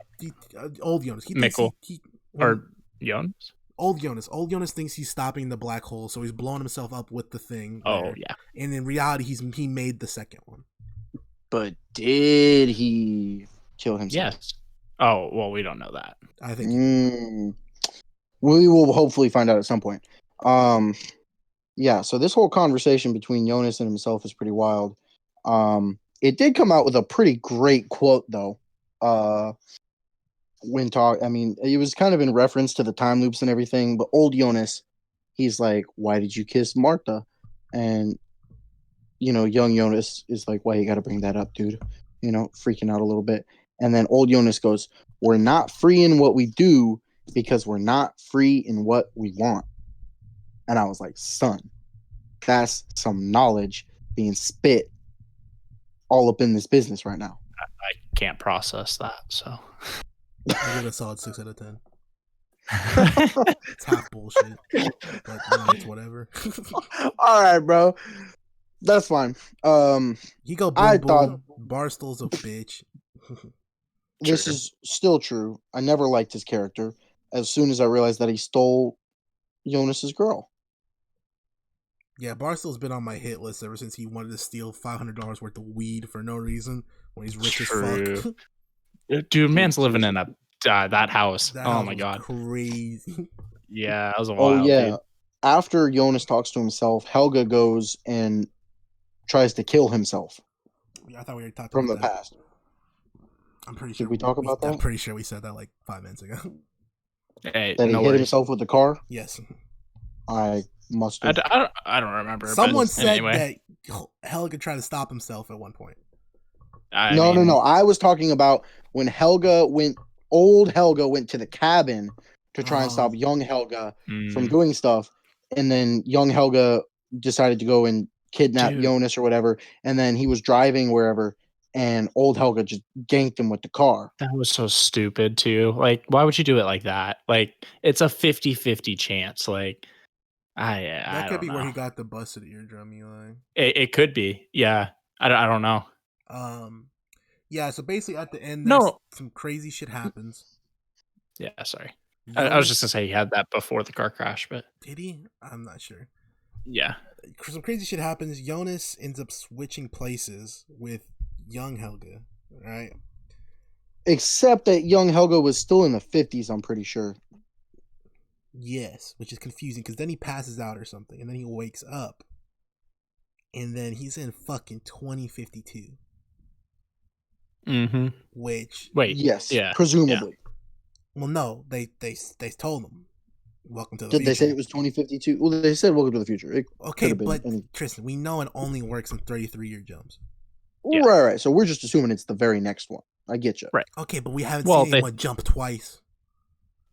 old Jonas. He thinks Mikkel. he Or Jonas. Old Jonas. Old Jonas thinks he's stopping the black hole, so he's blowing himself up with the thing. Oh there. yeah. And in reality, he made the second one. but did he kill himself? Yes. Oh well, we don't know that. I think. We will hopefully find out at some point. Yeah, so this whole conversation between Jonas and himself is pretty wild. It did come out with a pretty great quote though. It was kind of in reference to the time loops and everything, but old Jonas, he's like, "Why did you kiss Martha?" And young Jonas is like, "Why you got to bring that up, dude?" Freaking out a little bit. And then old Jonas goes, "We're not free in what we do because we're not free in what we want." And I was like, son, that's some knowledge being spit all up in this business right now. I can't process that. So. I give it a solid 6 out of 10. It's half bullshit, but it's whatever. All right, bro. That's fine. He go boom I boom. thought- Barstool's a bitch. This True. is still true. I never liked his character. As soon as I realized that he stole Jonas's girl. Yeah, Barstool's been on my hit list ever since he wanted to steal $500 worth of weed for no reason when he's rich as True. fuck. Dude, man's living in a that house. That Oh house my was god. crazy. Yeah, that was a Oh wild. yeah. Dude. After Jonas talks to himself, Helga goes and tries to kill himself Yeah, I thought we already talked from the about that. past. I'm pretty Did sure we talk about I'm that? pretty sure we said that like 5 minutes ago. Hey, That he no hit worries. himself with the car? Yes. I must I, have. d- I don't, I don't remember. Someone but said anyway, that Helga tried to stop himself at one point. No. I was talking about when old Helga went to the cabin to try and stop Oh. young Helga from Mm, doing stuff. And then young Helga decided to go and kidnap Dude. Jonas or whatever. And then he was driving wherever, and old Helga just ganked him with the car. that was so stupid too. Like, why would you do it like that? Like, it's a 50-50 chance. Like, I That could don't be know. where he got the busted eardrum, Eli. It could be. Yeah. I don't know. Yeah, so basically at the end there's No. some crazy shit happens. Yeah, sorry. I was just Jonas- gonna say he had that before the car crash, but Did he? I'm not sure. yeah. Some crazy shit happens. Jonas ends up switching places with young Helga, right? Except that young Helga was still in the 50s, I'm pretty sure. Yes, which is confusing because then he passes out or something, and then he wakes up, and then he's in fucking 2052. Mm-hmm. Which, Wait. Yes, Yeah. presumably. well, no, they told him, "Welcome to the Did future." they say it was 2052? Well, they said welcome to the future. It could Okay, have been but any. Tristan, we know it only works in 33-year jumps. Yeah. Right. So we're just assuming it's the very next one. I get you. Right. Okay, but we haven't Well, seen anyone jump twice.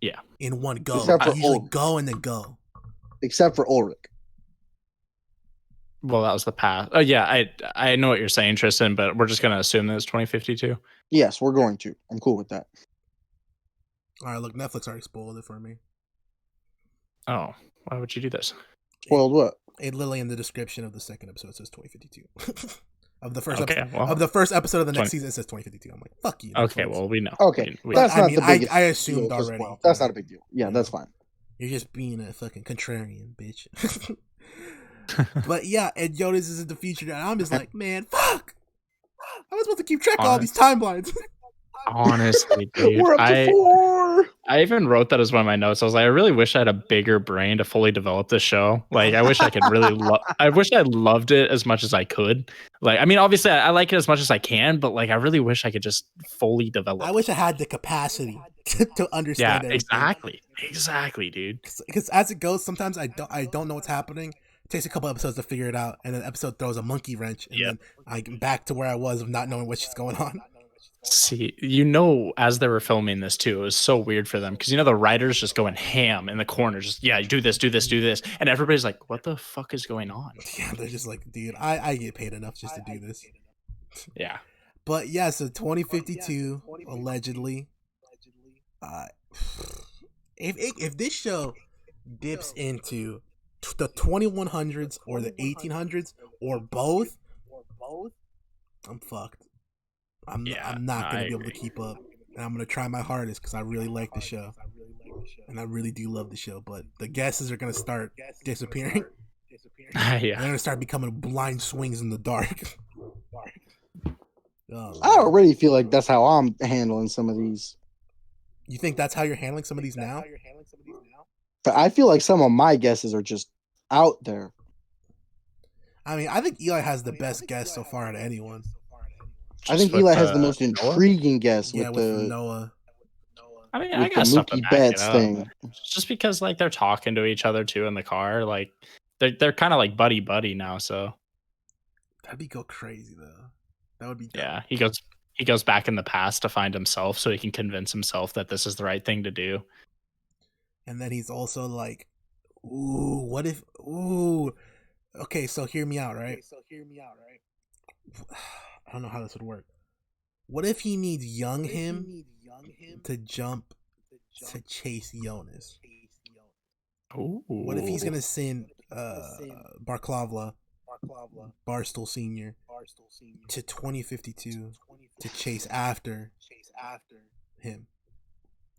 Yeah. In one go. Except They for usually Ulrich. go and then go. Except for Ulrich. Well, that was the past. Oh yeah, I know what you're saying, Tristan, but we're just gonna assume that it's 2052. Yes, we're going to. I'm cool with that. All right, look, Netflix already spoiled it for me. Oh, why would you do this? Spoiled what? It literally in the description of the second episode says 2052. of the first Okay, episode well, of the first episode of the next 20 season, it says 2052. I'm like, fuck you. Okay, Netflix. well, we know. Okay, We that's I not mean, the biggest. I assumed deal, 'cause, already. well, that's not a big deal. Yeah, Yeah. that's fine. You're just being a fucking contrarian, bitch. But yeah, and Jonas is in the future, and I'm just like, man, fuck. I was supposed to keep track of all these timelines. Honestly, dude, We're up to 4. I even wrote that as one of my notes. I was like, I really wish I had a bigger brain to fully develop this show. Like, I wish I could really I wish I loved it as much as I could. Like, I mean, obviously, I like it as much as I can, but like, I really wish I could just fully develop. I wish I had the capacity to understand everything. Exactly, dude. Because as it goes, sometimes I don't know what's happening. It takes a couple episodes to figure it out, and then the episode throws a monkey wrench, and then I'm back to where I was of not knowing what's going on. See, as they were filming this too, it was so weird for them because the writers just going ham in the corner, just do this, and everybody's like, "What the fuck is going on?" Yeah, they're just like, dude, I get paid enough just to do this. Yeah, but yeah, so 2052 allegedly. If this show dips into the 2100s or the 1800s or both, I'm fucked. I'm not gonna be able to keep up, and I'm gonna try my hardest because I really like the show, and I really do love the show. But the guesses are gonna start disappearing. They're gonna start becoming blind swings in the dark. I already feel like that's how I'm handling some of these. You think that's how you're handling some of these now? But I feel like some of my guesses are just out there. I mean, I think Eli has the best guess so far out of anyone. I think Eli has the most intriguing guess with the Noah. I mean, with I got the stuff to Mookie back Betts it up. thing. Just because like they're talking to each other too in the car, like they're kind of like buddy now. So that'd be go crazy though. That would be dope. Yeah. He goes back in the past to find himself so he can convince himself that this is the right thing to do. And then he's also like, ooh, what if okay, so hear me out, right? I don't know how this would work. What if he needs young him to jump to chase Jonas? Ooh. What if he's gonna send Barstool Senior to 2052 to chase after him,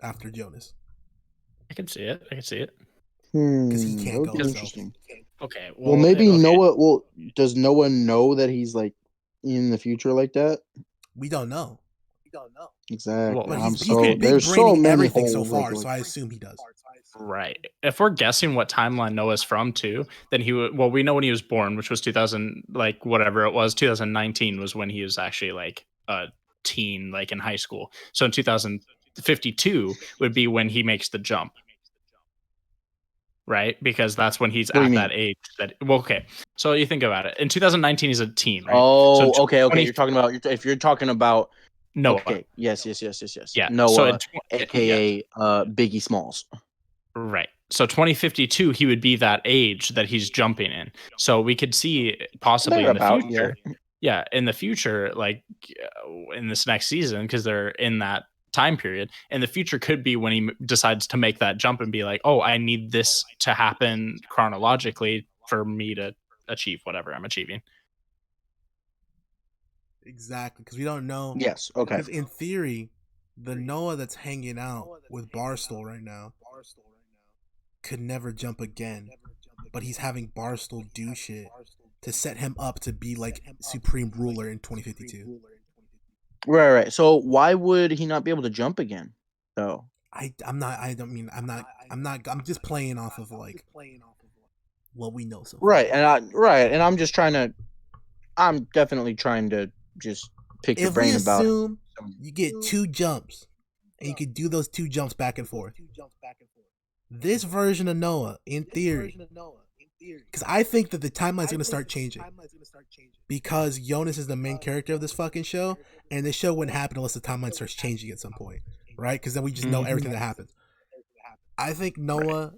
after Jonas? I can see it. Because he can't that would go be himself. interesting. Okay. Well, maybe Noah. Well, does Noah know that he's like in the future like that? We don't know. Exactly. Well, But I'm he's so big there's so braining many everything so holes. far, so I assume he does. Right. If we're guessing what timeline Noah's from too, then we know when he was born, which was 2000, like whatever it was, 2019 was when he was actually like teen, like in high school. So in 2052 would be when he makes the jump, right? Because that's when he's What do you at mean? that age. Okay. So you think about it. In 2019, he's a teen, right? Oh, So okay. 20 You're talking about if you're talking about Noah. Okay. Yes. Yeah. Noah, So aka Biggie Smalls. Right. So 2052, he would be that age that he's jumping in. So we could see possibly in the Thereabout, future. Yeah, in the future, like in this next season, because they're in that time period. In the future could be when he decides to make that jump and be like, oh, I need this to happen chronologically for me to achieve whatever I'm achieving. Exactly, because we don't know. Yes. Okay. Because in theory, the Noah that's hanging out with Barstool right now could never jump again, but he's having Barstool do shit to set him up to be like supreme ruler in 2052. Right. So why would he not be able to jump again, though? I'm just playing off of like what we know so far. Right. And I'm definitely trying to just pick your If we brain about it. assume you get 2 jumps and you can do those 2 jumps back and forth, this version of Noah, in theory, because I think that the timeline's going to start changing because Jonas is the main character of this fucking show, and this show wouldn't happen unless the timeline starts changing at some point, right? Because then we just know everything that happens. I think Noah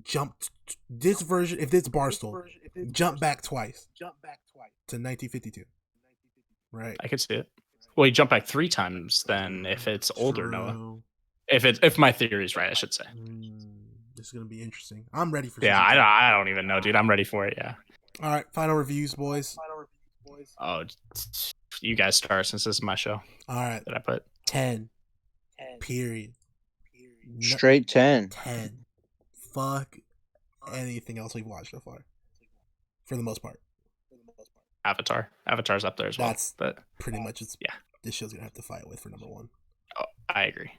jumped this version, if it's Barstool, jump back twice to 1952, right? I could see it. Well, he jumped back 3 times then if it's older Noah. If my theory is right, I should say. This is gonna be interesting. I'm ready for. Yeah, I don't even know, dude. I'm ready for it. Yeah. All right, final reviews, boys. Oh, you guys start since this is my show. All right, That I put 10. Period. Straight 10. 10. Fuck anything else we've watched so far. For the most part. Avatar. Avatar's up there as well. That's pretty much it's. Yeah. This show's gonna have to fight with for number 1. Oh, I agree.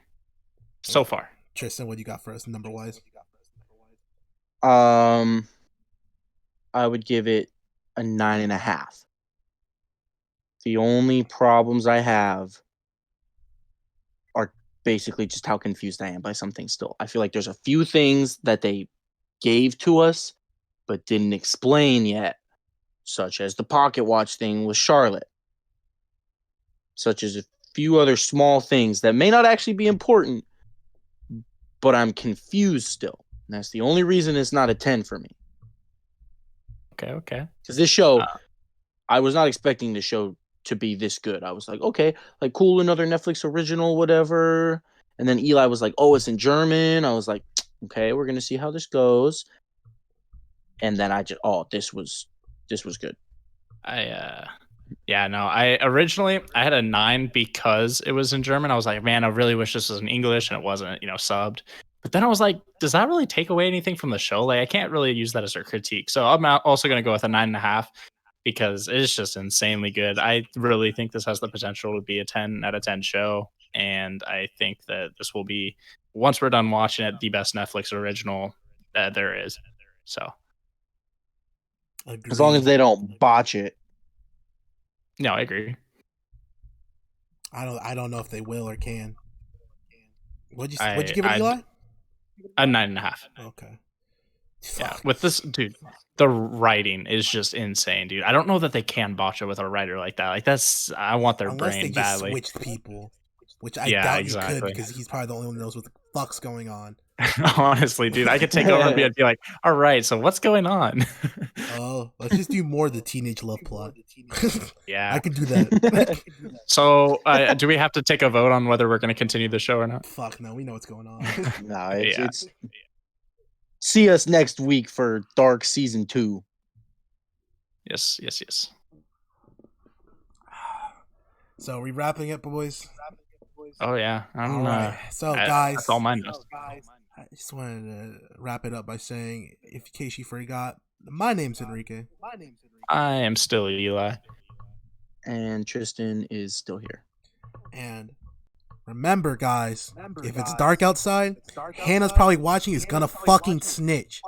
So far. Tristan, what do you got for us number wise? I would give it a 9.5. The only problems I have are basically just how confused I am by some things still. I feel like there's a few things that they gave to us but didn't explain yet, such as the pocket watch thing with Charlotte, such as a few other small things that may not actually be important, but I'm confused still. And that's the only reason it's not a 10 for me. Okay. Because this show, I was not expecting the show to be this good. I was like, okay, like cool, another Netflix original, whatever. And then Eli was like, oh, it's in German. I was like, okay, we're gonna see how this goes. And then this was good. I originally I had a 9 because it was in German. I was like, man, I really wish this was in English and it wasn't, subbed. But then I was like, does that really take away anything from the show? Like, I can't really use that as a critique. So I'm also going to go with a 9.5 because it's just insanely good. I really think this has the potential to be a 10 out of 10 show. And I think that this will be, once we're done watching it, the best Netflix original that there is. So. As long as they don't botch it. No, I agree. I don't know if they will or can. What'd you give it, Eli? A 9.5. Okay. Yeah, with this, dude, the writing is just insane, dude. I don't know that they can botch it with a writer like that. Like I want their Unless brain they just badly. Switched people, which I doubt you could because he's probably the only one who knows what the fuck's going on. Honestly, dude, I could take over and be like, all right, so what's going on? Oh, let's just do more of the teenage love plot. Yeah, I could do that. So, do we have to take a vote on whether we're going to continue the show or not? Fuck no, we know what's going on. No, it's see us next week for Dark Season 2. Yes. So, we wrapping up, boys? Oh, yeah. All right. So, guys. That's all mine knows. I just wanted to wrap it up by saying, in case you forgot, my name's Enrique. I am still Eli. And Tristan is still here. And remember, guys, if it's dark outside, Hannah's probably watching is gonna fucking snitch.